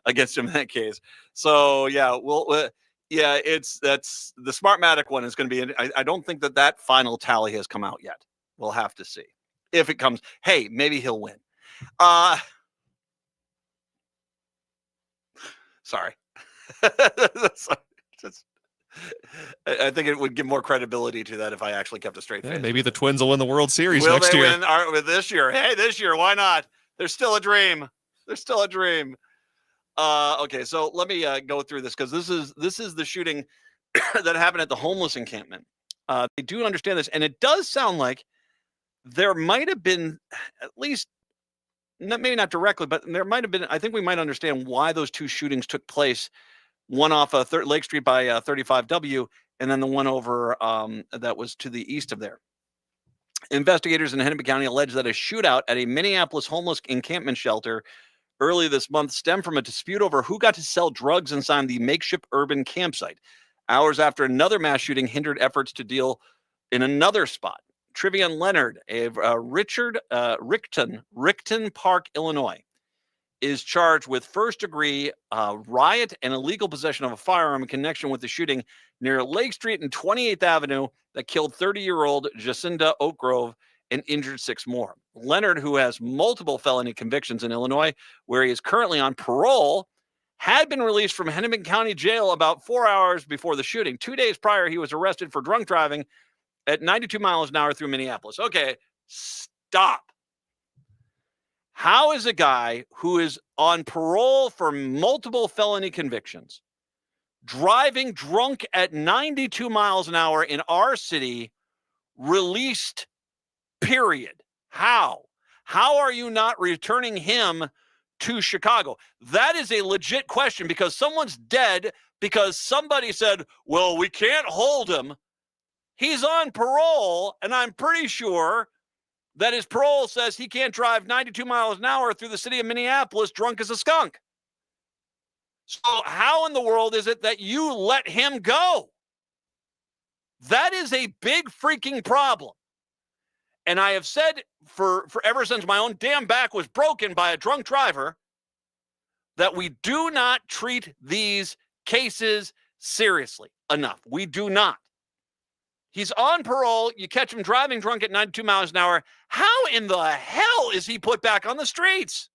D: against him in that case. So, yeah, that's the Smartmatic one is going to be. I don't think that final tally has come out yet. We'll have to see if it comes. Hey, maybe he'll win. Sorry. I think it would give more credibility to that if I actually kept a straight face.
E: Maybe the Twins will win the World Series
D: Will
E: next
D: they
E: year.
D: win this year? Hey, this year, why not? There's still a dream. There's still a dream. Okay, so let me go through this because this is the shooting that happened at the homeless encampment. They do understand this, and it does sound like there might have been at least. Maybe not directly, but there might have been. I think we might understand why those two shootings took place. One off Lake Street by 35W, and then the one over that was to the east of there. Investigators in Hennepin County allege that a shootout at a Minneapolis homeless encampment shelter early this month stemmed from a dispute over who got to sell drugs inside the makeshift urban campsite. Hours after another mass shooting hindered efforts to deal in another spot. Trivian Leonard of Rickton Park, Illinois, is charged with first-degree riot and illegal possession of a firearm in connection with the shooting near Lake Street and 28th Avenue that killed 30-year-old Jacinda Oakgrove and injured 6 more. Leonard, who has multiple felony convictions in Illinois, where he is currently on parole, had been released from Hennepin County Jail about 4 hours before the shooting. 2 days prior, he was arrested for drunk driving at 92 miles an hour through Minneapolis. Okay, stop. How is a guy who is on parole for multiple felony convictions driving drunk at 92 miles an hour in our city, released, period. How? How are you not returning him to Chicago? That is a legit question, because someone's dead because somebody said, well, we can't hold him. He's on parole, and I'm pretty sure that his parole says he can't drive 92 miles an hour through the city of Minneapolis drunk as a skunk. So how in the world is it that you let him go? That is a big freaking problem. And I have said for ever since my own damn back was broken by a drunk driver that we do not treat these cases seriously enough. We do not. He's on parole. You catch him driving drunk at 92 miles an hour. How in the hell is he put back on the streets?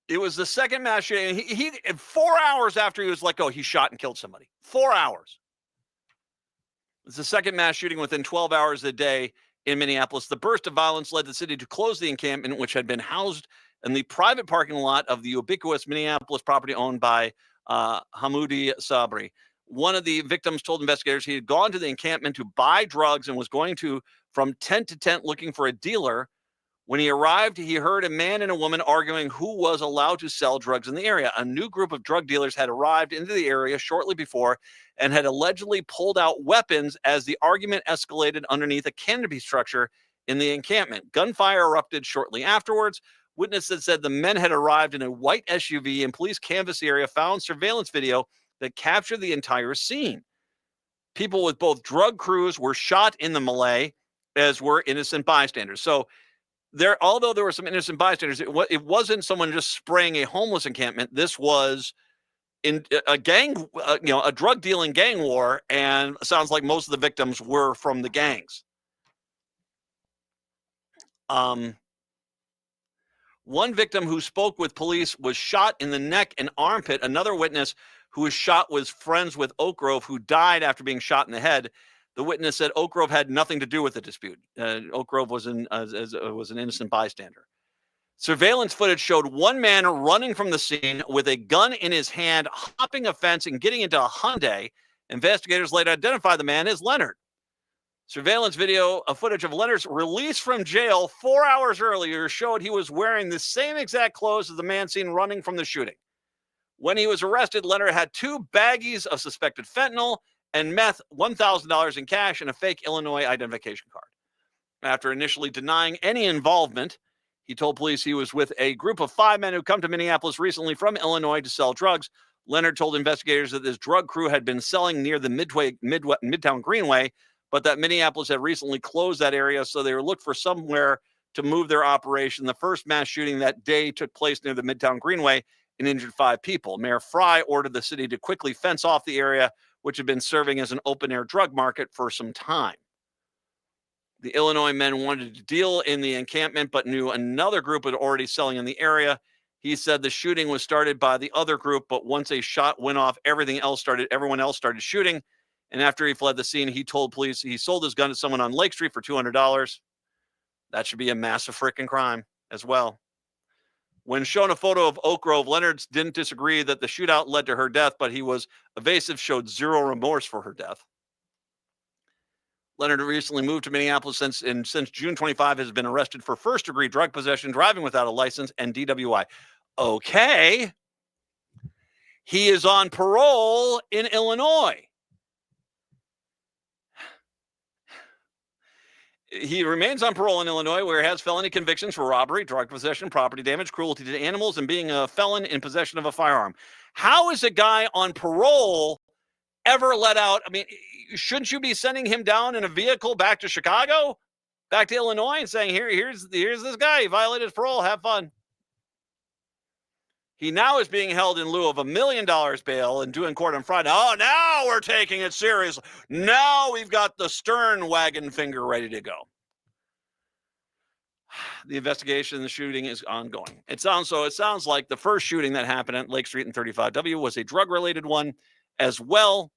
D: It was the second mass shooting. He 4 hours after he was let go, he shot and killed somebody. 4 hours. It's the second mass shooting within 12 hours a day in Minneapolis. The burst of violence led the city to close the encampment, which had been housed in the private parking lot of the ubiquitous Minneapolis property owned by Hamoudi Sabri. One of the victims told investigators he had gone to the encampment to buy drugs and was going from tent to tent looking for a dealer. When he arrived, he heard a man and a woman arguing who was allowed to sell drugs in the area. A new group of drug dealers had arrived into the area shortly before and had allegedly pulled out weapons as the argument escalated underneath a canopy structure in the encampment. Gunfire erupted shortly afterwards. Witnesses said the men had arrived in a white SUV, and police canvassed the area, found surveillance video that captured the entire scene. People with both drug crews were shot in the melee, as were innocent bystanders. So although there were some innocent bystanders, it wasn't someone just spraying a homeless encampment. This was in a gang, a drug dealing gang war, and it sounds like most of the victims were from the gangs. One victim who spoke with police was shot in the neck and armpit. Another witness who was shot was friends with Oak Grove, who died after being shot in the head. The witness said Oak Grove had nothing to do with the dispute. Oak Grove was an innocent bystander. Surveillance footage showed one man running from the scene with a gun in his hand, hopping a fence and getting into a Hyundai. Investigators later identified the man as Leonard. Surveillance video footage of Leonard's release from jail 4 hours earlier showed he was wearing the same exact clothes as the man seen running from the shooting. When he was arrested, Leonard had 2 baggies of suspected fentanyl and meth, $1,000 in cash, and a fake Illinois identification card. After initially denying any involvement, he told police he was with a group of 5 men who come to Minneapolis recently from Illinois to sell drugs. Leonard told investigators that this drug crew had been selling near the Midtown Greenway, but that Minneapolis had recently closed that area, so they were looking for somewhere to move their operation. The first mass shooting that day took place near the Midtown Greenway and injured 5 people. Mayor Fry ordered the city to quickly fence off the area, which had been serving as an open-air drug market for some time. The Illinois men wanted to deal in the encampment, but knew another group was already selling in the area. He said the shooting was started by the other group, but once a shot went off, everyone else started shooting. And after he fled the scene, he told police he sold his gun to someone on Lake Street for $200. That should be a massive freaking crime as well. When shown a photo of Oak Grove, Leonard didn't disagree that the shootout led to her death, but he was evasive, showed zero remorse for her death. Leonard recently moved to Minneapolis since June 25 has been arrested for first-degree drug possession, driving without a license, and DWI. Okay. He is on parole in Illinois. He remains on parole in Illinois, where he has felony convictions for robbery, drug possession, property damage, cruelty to animals, and being a felon in possession of a firearm. How is a guy on parole ever let out? I mean, shouldn't you be sending him down in a vehicle back to Chicago, back to Illinois, and saying, here's this guy, he violated his parole, have fun. He now is being held in lieu of $1 million bail and due in court on Friday. Oh, now we're taking it seriously. Now we've got the Stern wagon finger ready to go. The investigation in the shooting is ongoing. It sounds like the first shooting that happened at Lake Street and 35W was a drug-related one as well.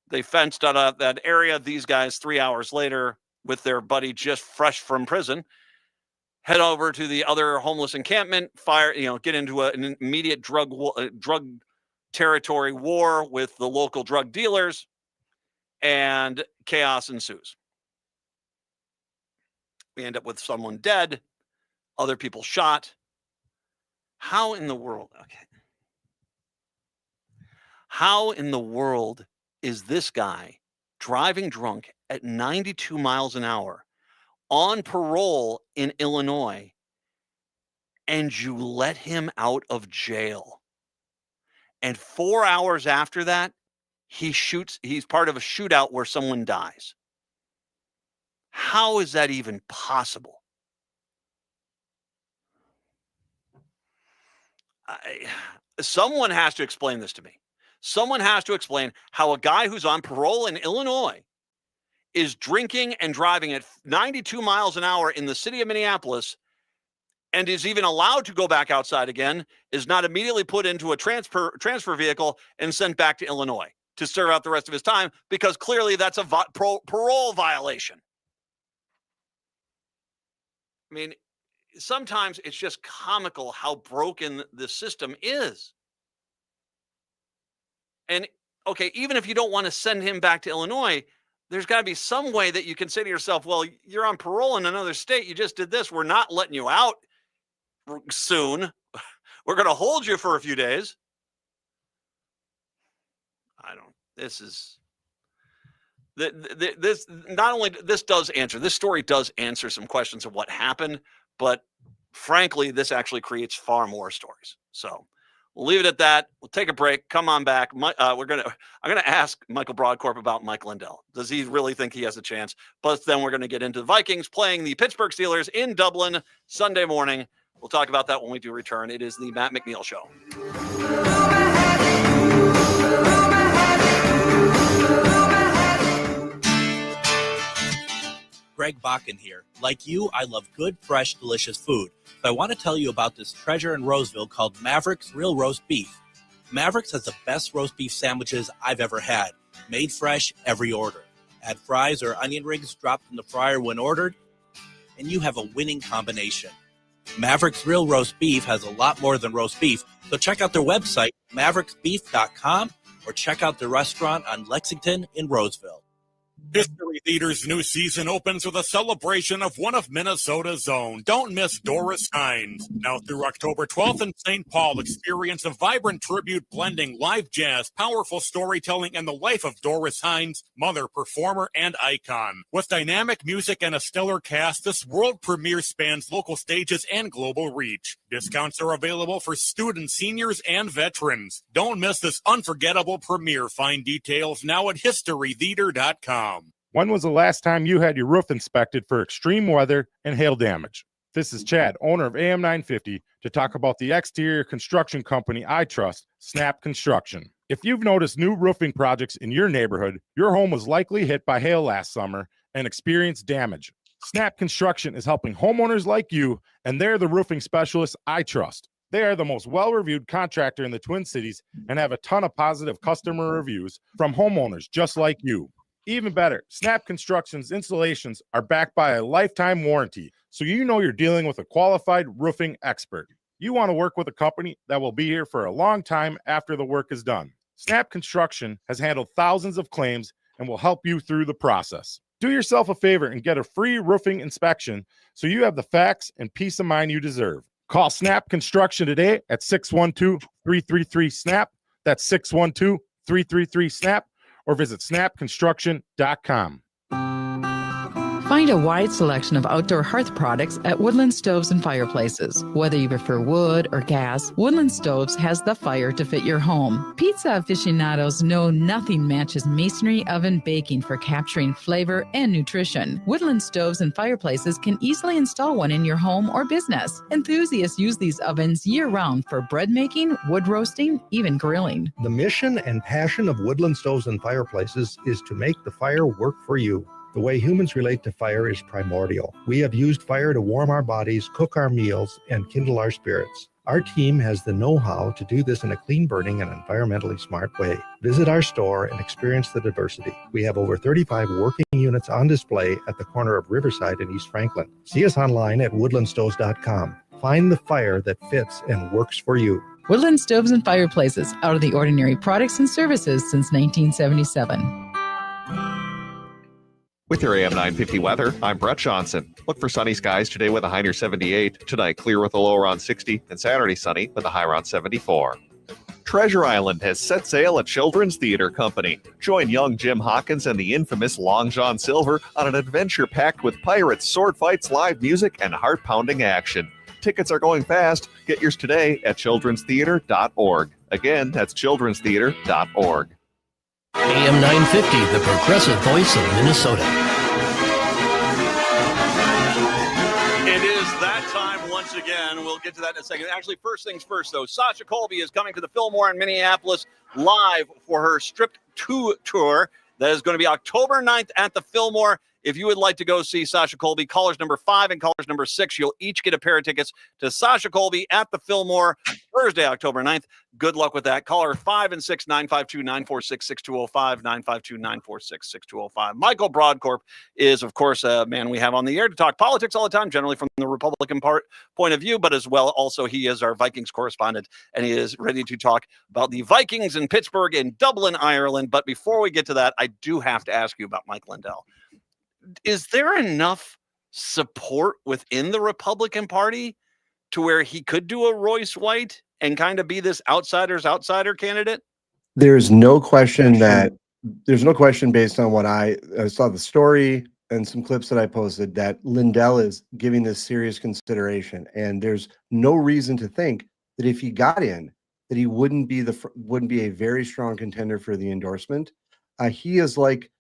D: They fenced out that area. These guys, 3 hours later, with their buddy just fresh from prison, head over to the other homeless encampment, get into an immediate drug territory war with the local drug dealers, and chaos ensues. We end up with someone dead, other people shot. How in the world? Okay. How in the world is this guy driving drunk at 92 miles an hour on parole in Illinois, and you let him out of jail? And 4 hours after that, he's part of a shootout where someone dies. How is that even possible? Someone has to explain this to me. Someone has to explain how a guy who's on parole in Illinois is drinking and driving at 92 miles an hour in the city of Minneapolis and is even allowed to go back outside again, is not immediately put into a transfer vehicle and sent back to Illinois to serve out the rest of his time, because clearly that's a parole violation. I mean, sometimes it's just comical how broken the system is. And okay, even if you don't want to send him back to Illinois, there's got to be some way that you can say to yourself, well, you're on parole in another state. You just did this. We're not letting you out soon. We're going to hold you for a few days. This story does answer some questions of what happened, but frankly, this actually creates far more stories. So we'll leave it at that. We'll take a break. Come on back. I'm gonna ask Michael Broadcorp about Mike Lindell. Does he really think he has a chance? But then we're gonna get into the Vikings playing the Pittsburgh Steelers in Dublin Sunday morning. We'll talk about that when we do return. It is the Matt McNeil Show.
Q: Greg Bakken here. Like you, I love good, fresh, delicious food. So I want to tell you about this treasure in Roseville called Maverick's Real Roast Beef. Maverick's has the best roast beef sandwiches I've ever had. Made fresh every order. Add fries or onion rings dropped in the fryer when ordered, and you have a winning combination. Maverick's Real Roast Beef has a lot more than roast beef, so check out their website, mavericksbeef.com, or check out their restaurant on Lexington in Roseville.
A: History Theater's new season opens with a celebration of one of Minnesota's own. Don't miss Doris Hines. Now through October 12th in St. Paul, experience a vibrant tribute blending live jazz, powerful storytelling, and the life of Doris Hines, mother, performer, and icon. With dynamic music and a stellar cast, this world premiere spans local stages and global reach. Discounts are available for students, seniors, and veterans. Don't miss this unforgettable premiere. Find details now at historytheater.com.
C: When was the last time you had your roof inspected for extreme weather and hail damage? This is Chad, owner of AM 950, to talk about the exterior construction company I trust, Snap Construction. If you've noticed new roofing projects in your neighborhood, your home was likely hit by hail last summer and experienced damage. Snap Construction is helping homeowners like you, and they're the roofing specialists I trust. They are the most well-reviewed contractor in the Twin Cities and have a ton of positive customer reviews from homeowners just like you. Even better, Snap Construction's installations are backed by a lifetime warranty, so you know you're dealing with a qualified roofing expert. You want to work with a company that will be here for a long time after the work is done. Snap Construction has handled thousands of claims and will help you through the process. Do yourself a favor and get a free roofing inspection so you have the facts and peace of mind you deserve. Call Snap Construction today at 612-333-SNAP. That's 612-333-SNAP. Or visit snapconstruction.com.
R: Find a wide selection of outdoor hearth products at Woodland Stoves and Fireplaces. Whether you prefer wood or gas, Woodland Stoves has the fire to fit your home. Pizza aficionados know nothing matches masonry oven baking for capturing flavor and nutrition. Woodland Stoves and Fireplaces can easily install one in your home or business. Enthusiasts use these ovens year-round for bread making, wood roasting, even grilling.
S: The mission and passion of Woodland Stoves and Fireplaces is to make the fire work for you. The way humans relate to fire is primordial. We have used fire to warm our bodies, cook our meals, and kindle our spirits. Our team has the know-how to do this in a clean burning and environmentally smart way. Visit our store and experience the diversity. We have over 35 working units on display at the corner of Riverside and East Franklin. See us online at woodlandstoves.com. Find the fire that fits and works for you.
R: Woodland Stoves and Fireplaces, out of the ordinary products and services since 1977.
B: With your AM 950 weather, I'm Brett Johnson. Look for sunny skies today with a high near 78. Tonight, clear with a low around 60. And Saturday, sunny with a high around 74. Treasure Island has set sail at Children's Theater Company. Join young Jim Hawkins and the infamous Long John Silver on an adventure packed with pirates, sword fights, live music, and heart-pounding action. Tickets are going fast. Get yours today at childrenstheater.org. Again, that's childrenstheater.org.
F: AM 950, the progressive voice of Minnesota.
D: It is that time once again. We'll get to that in a second. Actually, first things first, though. Sasha Colby is coming to the Fillmore in Minneapolis live for her Stripped 2 tour. That is going to be October 9th at the Fillmore. If you would like to go see Sasha Colby, callers number 5 and callers number 6, you'll each get a pair of tickets to Sasha Colby at the Fillmore Thursday, October 9th. Good luck with that. Caller 5 and 6, 952-946-6205, 952-946-6205. Michael Broadcorp is, of course, a man we have on the air to talk politics all the time, generally from the Republican point of view, but as well, also, he is our Vikings correspondent, and he is ready to talk about the Vikings in Pittsburgh and Dublin, Ireland. But before we get to that, I do have to ask you about Mike Lindell. Is there enough support within the Republican Party to where he could do a Royce White and kind of be this outsider candidate?
T: There's no question based on what I saw the story and some clips that I posted that Lindell is giving this serious consideration. And there's no reason to think that if he got in, that he wouldn't be a very strong contender for the endorsement. He is like,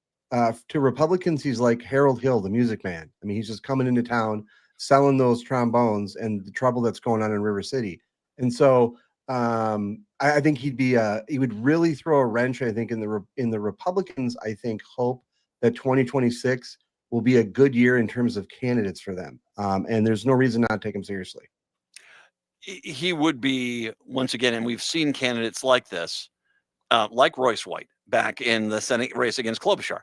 T: to Republicans, he's like Harold Hill, the Music Man. I mean, he's just coming into town, selling those trombones and the trouble that's going on in River City. And so I think he would really throw a wrench, I think, in the Republicans, I think, hope that 2026 will be a good year in terms of candidates for them. And there's no reason not to take him seriously.
D: He would be, once again, and we've seen candidates like this, like Royce White back in the Senate race against Klobuchar.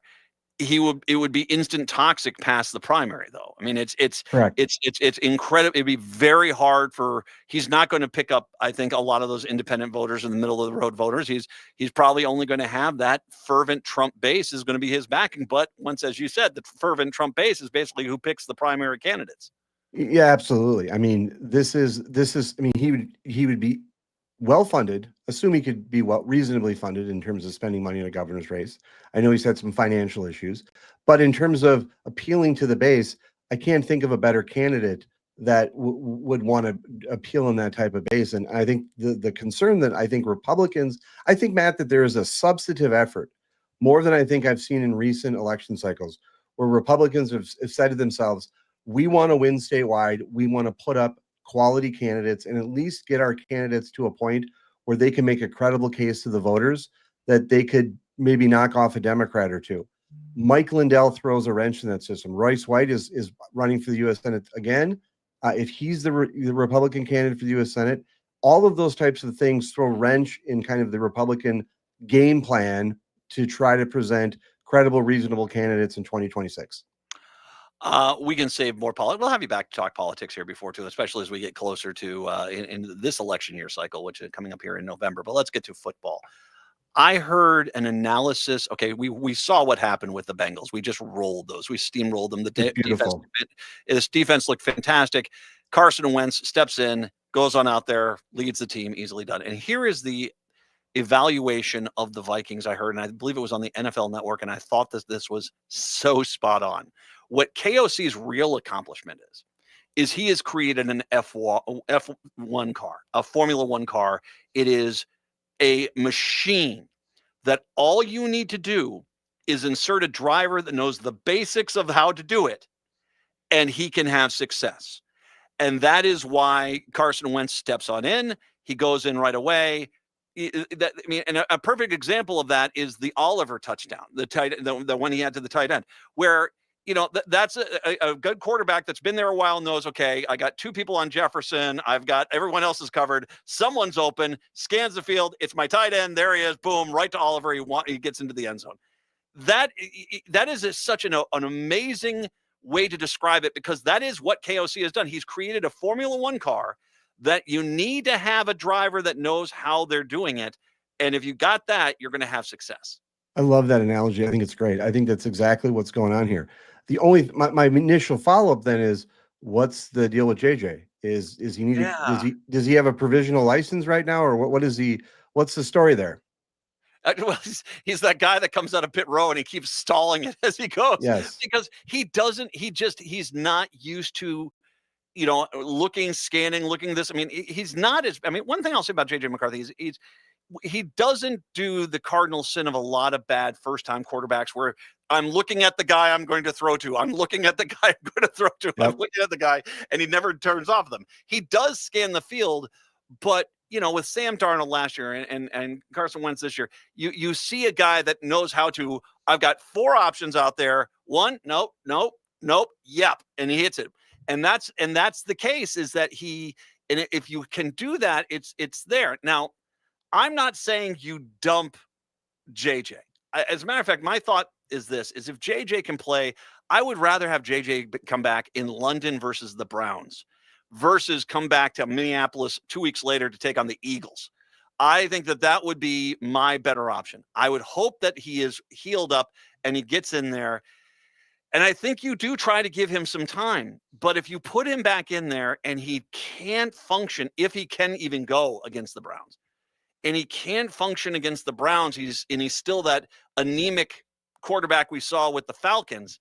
D: It would be instant toxic past the primary, though. I mean, it's
T: correct.
D: It's incredible. It'd be very hard he's not going to pick up, I think, a lot of those independent voters and the middle of the road voters. He's probably only going to have that fervent Trump base is going to be his backing. But once, as you said, the fervent Trump base is basically who picks the primary candidates.
T: Yeah, absolutely. I mean, this is, I mean, he would be well-funded, assume he could be reasonably funded in terms of spending money in a governor's race. I know he's had some financial issues, but in terms of appealing to the base, I can't think of a better candidate that would want to appeal in that type of base. And I think the concern that I think Republicans, I think, Matt, that there is a substantive effort, more than I think I've seen in recent election cycles, where Republicans have said to themselves, we want to win statewide, we want to put up quality candidates and at least get our candidates to a point where they can make a credible case to the voters that they could maybe knock off a Democrat or two. Mike Lindell throws a wrench in that system. Royce White is running for the U.S. Senate again. If he's the Republican candidate for the U.S. Senate, all of those types of things throw a wrench in kind of the Republican game plan to try to present credible, reasonable candidates in 2026.
D: We can save more politics. We'll have you back to talk politics here before too, especially as we get closer to in this election year cycle, which is coming up here in November. But let's get to football. I heard an analysis. Okay, we saw what happened with the Bengals. We just rolled those. We steamrolled them. This defense looked fantastic. Carson Wentz steps in, goes on out there, leads the team, easily done. And here is the evaluation of the Vikings I heard, and I believe it was on the NFL Network, and I thought that this was so spot on. What KOC's real accomplishment is he has created an F1 car, a Formula One car. It is a machine that all you need to do is insert a driver that knows the basics of how to do it, and he can have success. And that is why Carson Wentz steps on in. He goes in right away. And a perfect example of that is the Oliver touchdown, the one he had to the tight end, where that's a good quarterback that's been there a while, knows, okay, I got two people on Jefferson. I've got everyone else is covered. Someone's open, scans the field. It's my tight end. There he is. Boom, right to Oliver. He gets into the end zone. That is such an amazing way to describe it, because that is what KOC has done. He's created a Formula One car that you need to have a driver that knows how they're doing it. And if you got that, you're going to have success.
T: I love that analogy. I think it's great. I think that's exactly what's going on here. The only my initial follow-up then is, what's the deal with JJ? Is he needing does he have a provisional license right now, or what's the story there?
D: Well, he's that guy that comes out of pit row and he keeps stalling it as he goes.
T: Yes.
D: Because he's not used to, looking, scanning, looking this. I mean, he's not one thing I'll say about JJ McCarthy is he doesn't do the cardinal sin of a lot of bad first-time quarterbacks where I'm looking at the guy I'm going to throw to. I'm looking at the guy I'm going to throw to. Yep. I'm looking at the guy, and he never turns off them. He does scan the field, but, with Sam Darnold last year and Carson Wentz this year, you see a guy that knows how to, I've got four options out there. One, nope, yep, and he hits it. And that's the case, is that and if you can do that, it's there. Now, I'm not saying you dump JJ. As a matter of fact, my thought is this, is if JJ can play, I would rather have JJ come back in London versus the Browns versus come back to Minneapolis 2 weeks later to take on the Eagles. I think that would be my better option. I would hope that he is healed up and he gets in there. And I think you do try to give him some time. But if you put him back in there and he can't function, if he can even go against the Browns, and he can't function against the Browns, he's still that anemic quarterback we saw with the Falcons,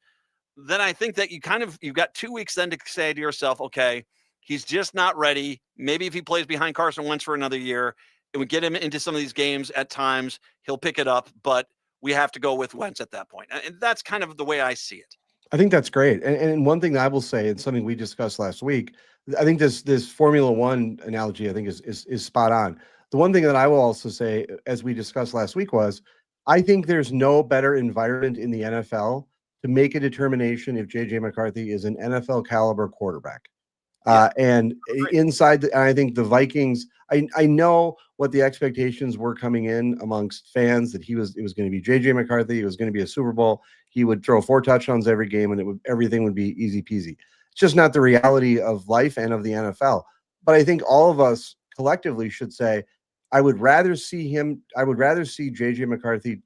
D: then I think that you've got 2 weeks then to say to yourself, okay, he's just not ready. Maybe if he plays behind Carson Wentz for another year and we get him into some of these games at times, he'll pick it up, but we have to go with Wentz at that point. And that's kind of the way I see it.
T: I think that's great. And one thing that I will say, and something we discussed last week, I think this Formula One analogy, I think is spot on. The one thing that I will also say, as we discussed last week, was I think there's no better environment in the NFL to make a determination if JJ McCarthy is an NFL caliber quarterback. And I think the Vikings, I know what the expectations were coming in amongst fans, that it was going to be JJ McCarthy. It was going to be a Super Bowl. He would throw 4 touchdowns every game and everything would be easy peasy. It's just not the reality of life and of the NFL. But I think all of us collectively should say, I would rather see JJ McCarthy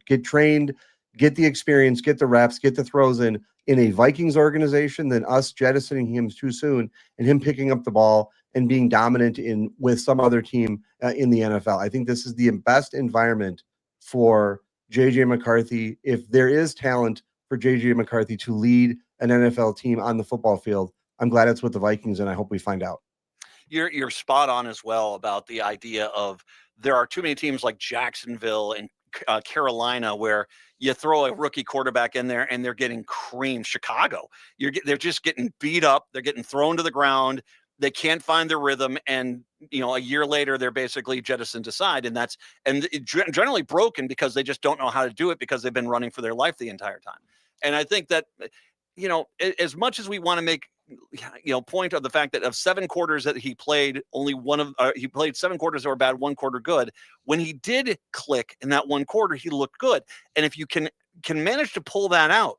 T: get trained, get the experience, get the reps, get the throws in a Vikings organization than us jettisoning him too soon and him picking up the ball and being dominant with some other team in the NFL. I think this is the best environment for JJ McCarthy. If there is talent for JJ McCarthy to lead an NFL team on the football field, I'm glad it's with the Vikings, and I hope we find out.
D: You're spot on as well about the idea of there are too many teams like Jacksonville and Carolina where you throw a rookie quarterback in there and they're getting creamed. Chicago, they're just getting beat up. They're getting thrown to the ground. They can't find their rhythm, and a year later they're basically jettisoned aside, and generally broken because they just don't know how to do it because they've been running for their life the entire time. And I think that as much as we want to make point of the fact that of 7 quarters that he played, only he played 7 quarters that were bad, 1 quarter good. When he did click in that 1 quarter, he looked good. And if you can manage to pull that out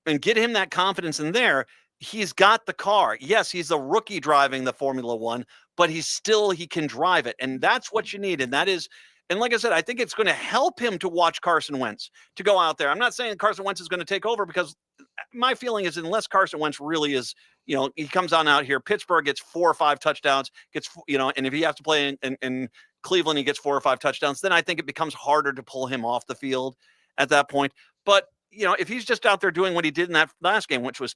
D: and get him that confidence in there, he's got the car. Yes, he's a rookie driving the Formula One, but he can drive it. And that's what you need. And like I said, I think it's going to help him to watch Carson Wentz, to go out there. I'm not saying Carson Wentz is going to take over, because my feeling is unless Carson Wentz really is, he comes on out here, Pittsburgh gets 4 or 5 touchdowns, and if he has to play in Cleveland, he gets 4 or 5 touchdowns, then I think it becomes harder to pull him off the field at that point. But, if he's just out there doing what he did in that last game, which was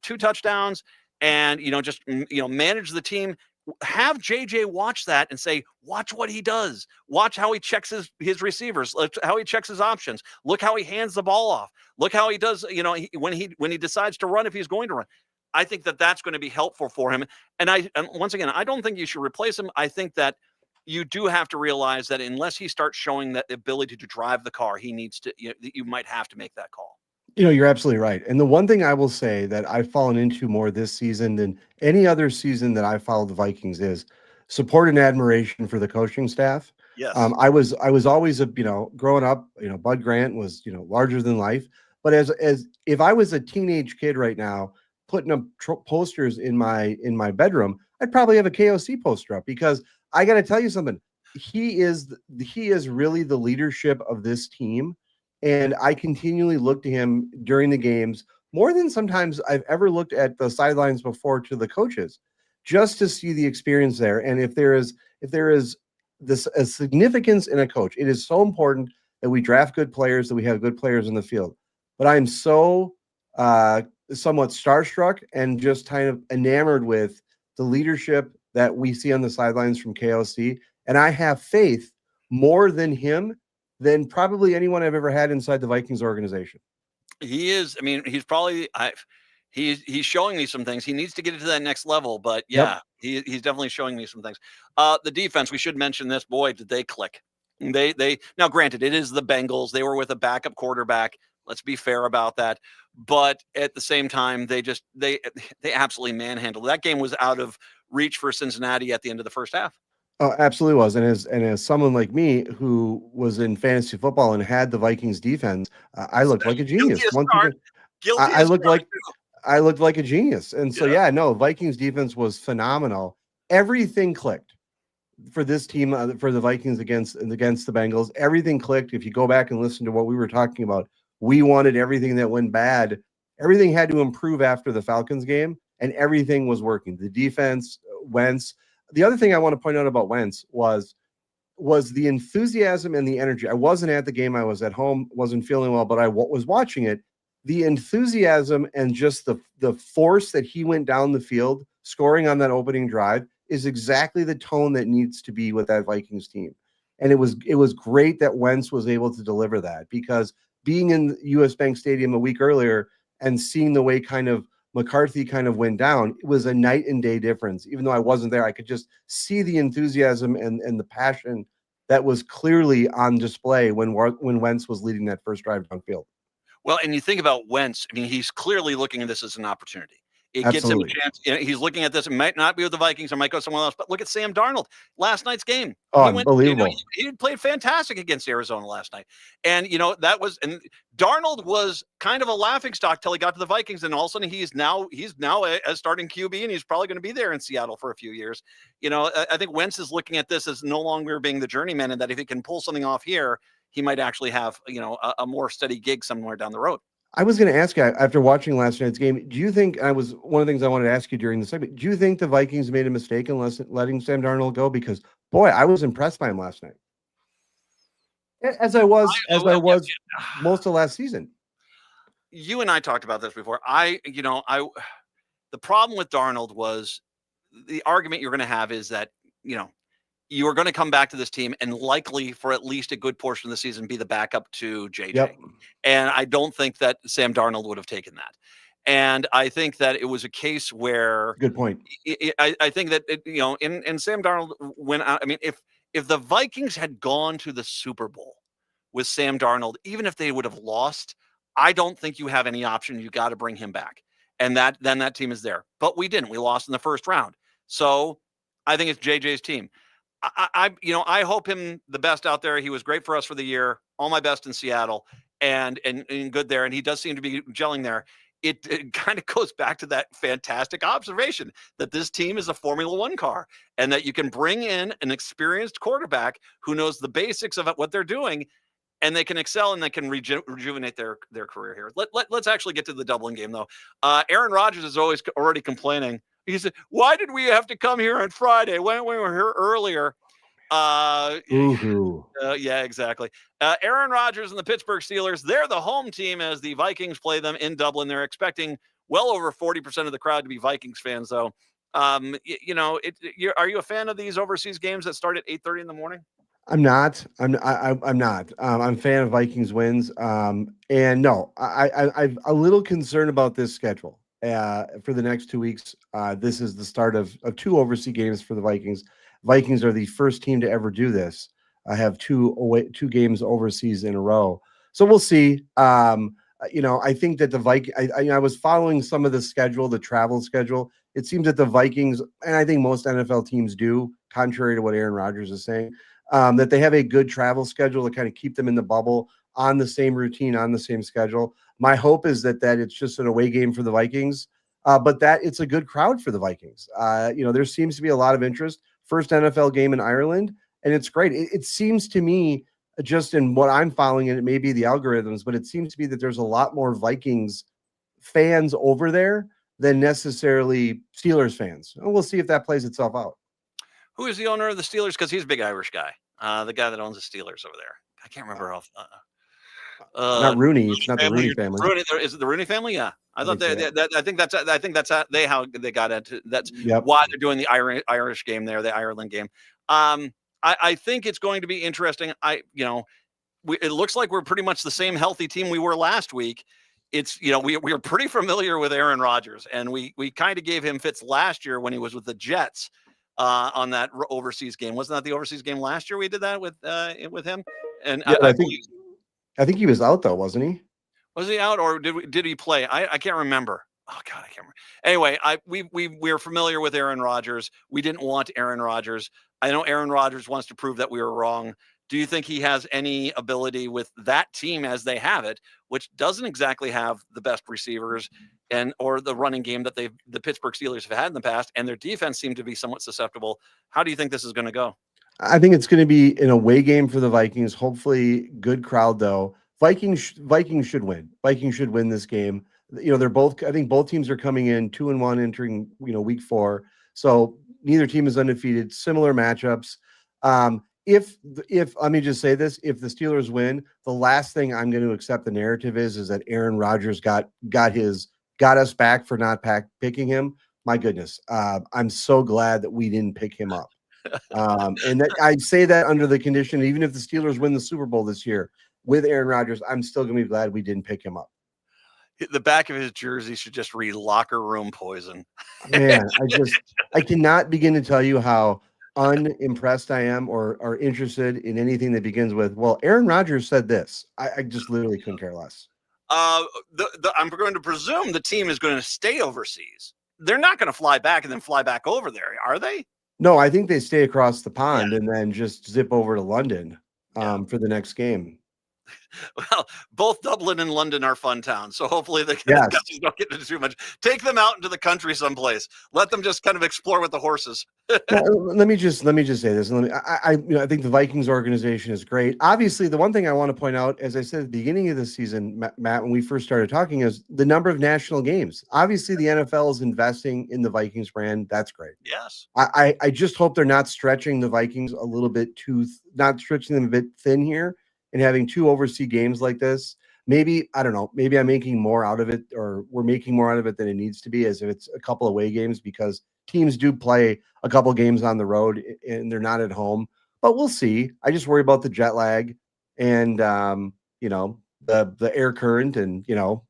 D: 2 touchdowns and, just manage the team, have JJ watch that and say, watch what he does. Watch how he checks his receivers, how he checks his options. Look how he hands the ball off. Look how he does, when he decides to run, if he's going to run. I think that's going to be helpful for him. And once again, I don't think you should replace him. I think that you do have to realize that unless he starts showing that ability to drive the car, he needs to, you might have to make that call.
T: You're absolutely right. And the one thing I will say that I've fallen into more this season than any other season that I followed the Vikings is support and admiration for the coaching staff.
D: Yes.
T: I was always growing up, Bud Grant was, larger than life. But as if I was a teenage kid right now, putting up posters in my bedroom, I'd probably have a KOC poster up because I got to tell you something. He is really the leadership of this team. And I continually look to him during the games more than sometimes I've ever looked at the sidelines before to the coaches, just to see the experience there. And if there is this a significance in a coach, it is so important that we draft good players, that we have good players in the field. But I'm so somewhat starstruck and just kind of enamored with the leadership that we see on the sidelines from KOC. And I have faith more than him than probably anyone I've ever had inside the Vikings organization.
D: He is. I mean, he's probably. He's showing me some things. He needs to get it to that next level. But yeah, he's definitely showing me some things. The defense. We should mention this. Boy, did they click. They now. Granted, it is the Bengals. They were with a backup quarterback. Let's be fair about that. But at the same time, they absolutely manhandled. That game was out of reach for Cincinnati at the end of the first half.
T: Oh, absolutely was. And as someone like me who was in fantasy football and had the Vikings defense, I looked like a genius. I looked like a genius. And so, Vikings defense was phenomenal. Everything clicked for this team, for the Vikings against the Bengals. Everything clicked. If you go back and listen to what we were talking about, we wanted everything that went bad. Everything had to improve after the Falcons game, and everything was working. The defense, Wentz. The other thing I want to point out about Wentz was the enthusiasm and the energy. I wasn't at the game. I was at home, wasn't feeling well, but I was watching it. The enthusiasm and just the force that he went down the field, scoring on that opening drive, is exactly the tone that needs to be with that Vikings team. And it was great that Wentz was able to deliver that, because being in US Bank Stadium a week earlier and seeing the way kind of McCarthy kind of went down, it was a night and day difference. Even though I wasn't there, I could just see the enthusiasm and the passion that was clearly on display when Wentz was leading that first drive downfield.
D: Well, and you think about Wentz, I mean, he's clearly looking at this as an opportunity. It
T: Absolutely.
D: gets him a chance. He's looking at this. It might not be with the Vikings. It might go somewhere else. But look at Sam Darnold. Last night's game.
T: Oh, unbelievable.
D: He played fantastic against Arizona last night. And, and Darnold was kind of a laughingstock till he got to the Vikings. And all of a sudden he's now a starting QB, and he's probably going to be there in Seattle for a few years. I think Wentz is looking at this as no longer being the journeyman, and that if he can pull something off here, he might actually have, a more steady gig somewhere down the road.
T: I was going to ask you, after watching last night's game, do you think, one of the things I wanted to ask you during the segment, do you think the Vikings made a mistake in letting Sam Darnold go? Because, boy, I was impressed by him last night. As I was most of last season.
D: You and I talked about this before. The problem with Darnold was, the argument you're going to have is that, you are going to come back to this team and likely for at least a good portion of the season be the backup to JJ.
T: Yep.
D: And I don't think that Sam Darnold would have taken that. And I think that it was a case where,
T: good point.
D: I think that, and Sam Darnold went out. I mean, if the Vikings had gone to the Super Bowl with Sam Darnold, even if they would have lost, I don't think you have any option. You got to bring him back. And then that team is there. But we didn't. We lost in the first round. So I think it's JJ's team. I hope him the best out there. He was great for us for the year. All my best in Seattle, and good there. And he does seem to be gelling there. It kind of goes back to that fantastic observation that this team is a Formula One car, and that you can bring in an experienced quarterback who knows the basics of what they're doing, and they can excel and they can rejuvenate their career here. Let's actually get to the Dublin game, though. Aaron Rodgers is already complaining. He said, "Why did we have to come here on Friday when we were here earlier?" Yeah, exactly. Aaron Rodgers and the Pittsburgh Steelers, they're the home team as the Vikings play them in Dublin. They're expecting well over 40% of the crowd to be Vikings fans, though. Are you a fan of these overseas games that start at 8:30 in the morning?
T: I'm not. I'm not. I'm a fan of Vikings wins. And no, I'm a little concerned about this schedule. For the next 2 weeks, this is the start of 2 overseas games for the Vikings. Vikings are the first team to ever do this. I have 2 games overseas in a row, so we'll see. I think that the Viking. I was following some of the schedule, the travel schedule. It seems that the Vikings, and I think most NFL teams do, contrary to what Aaron Rodgers is saying, that they have a good travel schedule to kind of keep them in the bubble on the same routine, on the same schedule. My hope is that it's just an away game for the Vikings, but that it's a good crowd for the Vikings. There seems to be a lot of interest. First NFL game in Ireland, and it's great. It seems to me, just in what I'm following, and it may be the algorithms, but it seems to be that there's a lot more Vikings fans over there than necessarily Steelers fans. And we'll see if that plays itself out.
D: Who is the owner of the Steelers? Because he's a big Irish guy. The guy that owns the Steelers over there. I can't remember how.
T: Not Rooney. It's not the Rooney family.
D: Is it the Rooney family? Yeah, I thought
T: so.
D: I think that's how they got into. That's
T: Yep.
D: why they're doing the Irish game there, the Ireland game. I think it's going to be interesting. It looks like we're pretty much the same healthy team we were last week. It's we are pretty familiar with Aaron Rodgers, and we kind of gave him fits last year when he was with the Jets on that overseas game. Wasn't that the overseas game last year? We did that with him, and
T: Yeah, I think he was out though, wasn't he?
D: Was he out, or did he play? I can't remember. Oh God, I can't remember. Anyway, we're familiar with Aaron Rodgers. We didn't want Aaron Rodgers. I know Aaron Rodgers wants to prove that we were wrong. Do you think he has any ability with that team as they have it, which doesn't exactly have the best receivers or the running game that the Pittsburgh Steelers have had in the past, and their defense seemed to be somewhat susceptible? How do you think this is going to go?
T: I think it's going to be an away game for the Vikings. Hopefully, good crowd though. Vikings should win. Vikings should win this game. They're both. I think both teams are coming in 2-1 entering week 4. So neither team is undefeated. Similar matchups. If let me just say this: if the Steelers win, the last thing I'm going to accept the narrative is that Aaron Rodgers got us back for not picking him. My goodness, I'm so glad that we didn't pick him up. And that I say that under the condition, even if the Steelers win the Super Bowl this year with Aaron Rodgers, I'm still going to be glad we didn't pick him up.
D: The back of his jersey should just read "locker room poison."
T: Man, I cannot begin to tell you how unimpressed I am or interested in anything that begins with, well, Aaron Rodgers said this. I just literally couldn't care less.
D: I'm going to presume the team is going to stay overseas. They're not going to fly back and then fly back over there, are they?
T: No, I think they stay across the pond and then just zip over to London for the next game.
D: Well, both Dublin and London are fun towns, so hopefully the guys don't get into too much. Take them out into the country someplace. Let them just kind of explore with the horses.
T: Let me just say this. I think the Vikings organization is great. Obviously, the one thing I want to point out, as I said at the beginning of the season, Matt, when we first started talking, is the number of national games. Obviously, the NFL is investing in the Vikings brand. That's great.
D: Yes.
T: I just hope they're not stretching the Vikings a little bit not stretching them a bit thin here. And having 2 overseas games like this, maybe, I don't know, maybe I'm making more out of it, or we're making more out of it than it needs to be, as if it's a couple of away games, because teams do play a couple games on the road and they're not at home. But we'll see. I just worry about the jet lag and the air current and the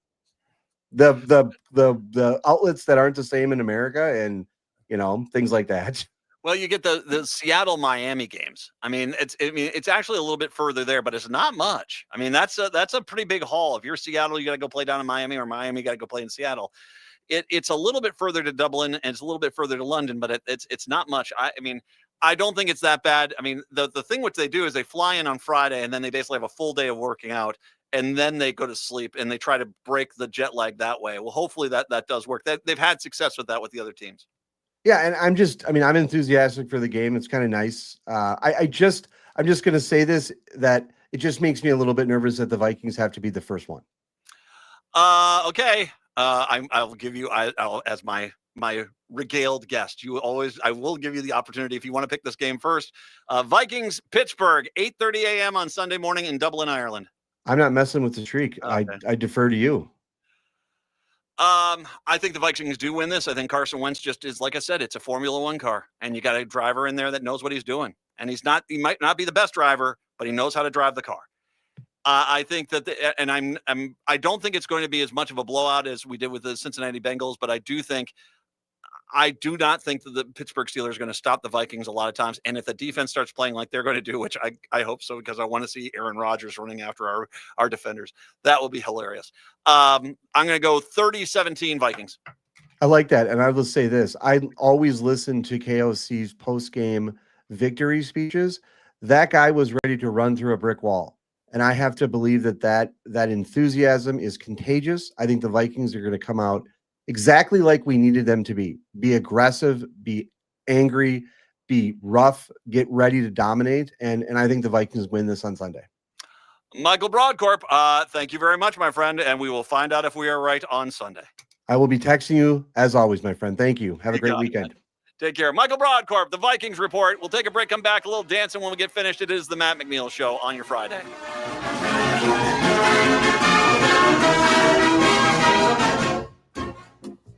T: outlets that aren't the same in America and things like that.
D: Well, you get the Seattle Miami games. I mean, it's actually a little bit further there, but it's not much. I mean, that's a pretty big haul. If you're Seattle, you got to go play down in Miami, or Miami got to go play in Seattle. It's a little bit further to Dublin and it's a little bit further to London, but it's not much. I mean, I don't think it's that bad. I mean, the thing which they do is they fly in on Friday and then they basically have a full day of working out, and then they go to sleep and they try to break the jet lag that way. Well, hopefully that does work. They've had success with that with the other teams.
T: Yeah, and I'm enthusiastic for the game. It's kind of nice. I'm just going to say this, that it just makes me a little bit nervous that the Vikings have to be the first one.
D: Okay. I'll give you, I'll as my regaled guest. I will give you the opportunity if you want to pick this game first. Vikings, Pittsburgh, 8:30 a.m. on Sunday morning in Dublin, Ireland.
T: I'm not messing with the streak. Okay. I defer to you.
D: I think the Vikings do win this. I think Carson Wentz just is, like I said, it's a Formula One car, and you got a driver in there that knows what he's doing. And he might not be the best driver, but he knows how to drive the car. I think that, I don't think it's going to be as much of a blowout as we did with the Cincinnati Bengals, but I do think I do not think that the Pittsburgh Steelers are going to stop the Vikings a lot of times. And if the defense starts playing like they're going to do, which I hope so, because I want to see Aaron Rodgers running after our defenders, that will be hilarious. I'm going to go 30-17 Vikings.
T: I like that. And I will say this. I always listen to KOC's post-game victory speeches. That guy was ready to run through a brick wall. And I have to believe that enthusiasm is contagious. I think the Vikings are going to come out exactly like we needed them to be aggressive, be angry, be rough, get ready to dominate. And I think the Vikings win this on Sunday.
D: Michael Broadcorp, thank you very much, my friend. And we will find out if we are right on Sunday.
T: I will be texting you as always, my friend. Thank you. Have a great weekend.
D: Take care. Michael Broadcorp, the Vikings Report. We'll take a break, come back, a little dancing when we get finished. It is the Matt McNeil Show on your Friday.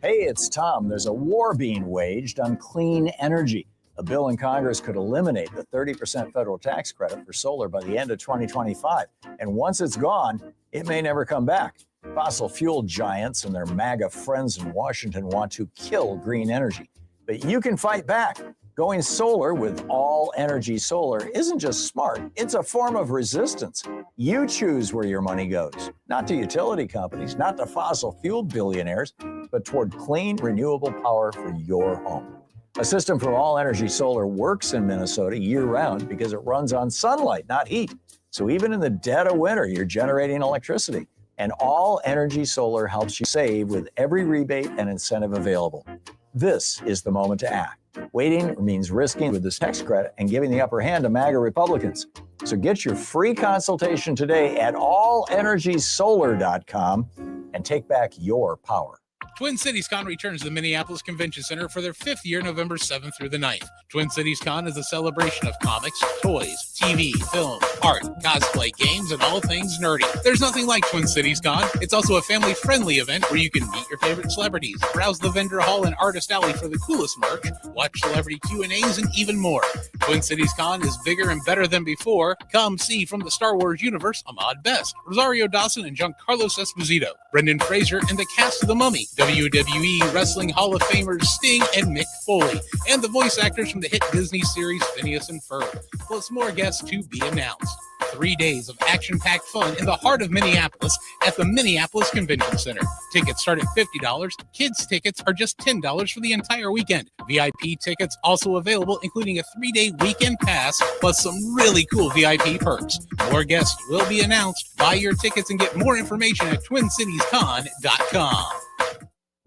U: Hey, it's Tom. There's a war being waged on clean energy. A bill in Congress could eliminate the 30% federal tax credit for solar by the end of 2025. And once it's gone, it may never come back. Fossil fuel giants and their MAGA friends in Washington want to kill green energy. But you can fight back. Going solar with All Energy Solar isn't just smart, it's a form of resistance. You choose where your money goes, not to utility companies, not to fossil fuel billionaires, but toward clean, renewable power for your home. A system from All Energy Solar works in Minnesota year-round because it runs on sunlight, not heat. So even in the dead of winter, you're generating electricity. And All Energy Solar helps you save with every rebate and incentive available. This is the moment to act. Waiting means risking with this tax credit and giving the upper hand to MAGA Republicans. So get your free consultation today at allenergysolar.com and take back your power.
H: Twin Cities Con returns to the Minneapolis Convention Center for their 5th year, November 7th through the 9th. Twin Cities Con is a celebration of comics, toys, TV, film, art, cosplay, games, and all things nerdy. There's nothing like Twin Cities Con. It's also a family-friendly event where you can meet your favorite celebrities, browse the vendor hall and artist alley for the coolest merch, watch celebrity Q&As, and even more. Twin Cities Con is bigger and better than before. Come see from the Star Wars universe Ahmad Best, Rosario Dawson and Giancarlo Esposito, Brendan Fraser, and the cast of The Mummy, WWE Wrestling Hall of Famers Sting and Mick Foley, and the voice actors from the hit Disney series Phineas and Ferb, plus more guests to be announced. 3 days of action-packed fun in the heart of Minneapolis at the Minneapolis Convention Center. Tickets start at $50. Kids tickets are just $10 for the entire weekend. VIP tickets also available, including a 3-day weekend pass, plus some really cool VIP perks. More guests will be announced. Buy your tickets and get more information at TwinCitiesCon.com.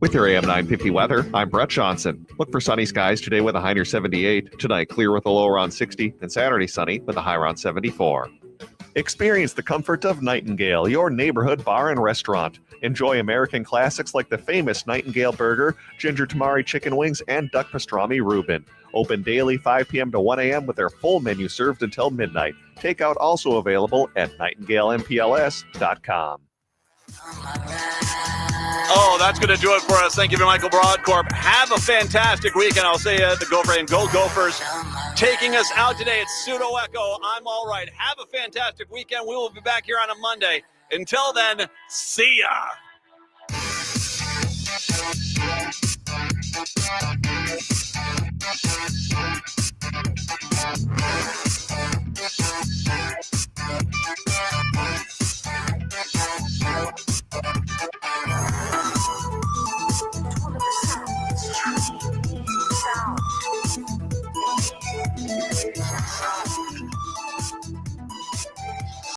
B: With your AM 950 weather, I'm Brett Johnson. Look for sunny skies today with a high near 78. Tonight, clear with a low around 60. And Saturday, sunny with a high around 74. Experience the comfort of Nightingale, your neighborhood bar and restaurant. Enjoy American classics like the famous Nightingale Burger, Ginger Tamari Chicken Wings, and Duck Pastrami Reuben. Open daily 5 p.m. to 1 a.m. with their full menu served until midnight. Takeout also available at nightingalempls.com.
D: Oh, that's going to do it for us. Thank you to Michael Broadcorp. Have a fantastic weekend. I'll see you at the Gopher and Go Gophers. Taking us out today, it's Pseudo Echo. I'm all right. Have a fantastic weekend. We will be back here on a Monday. Until then, see ya.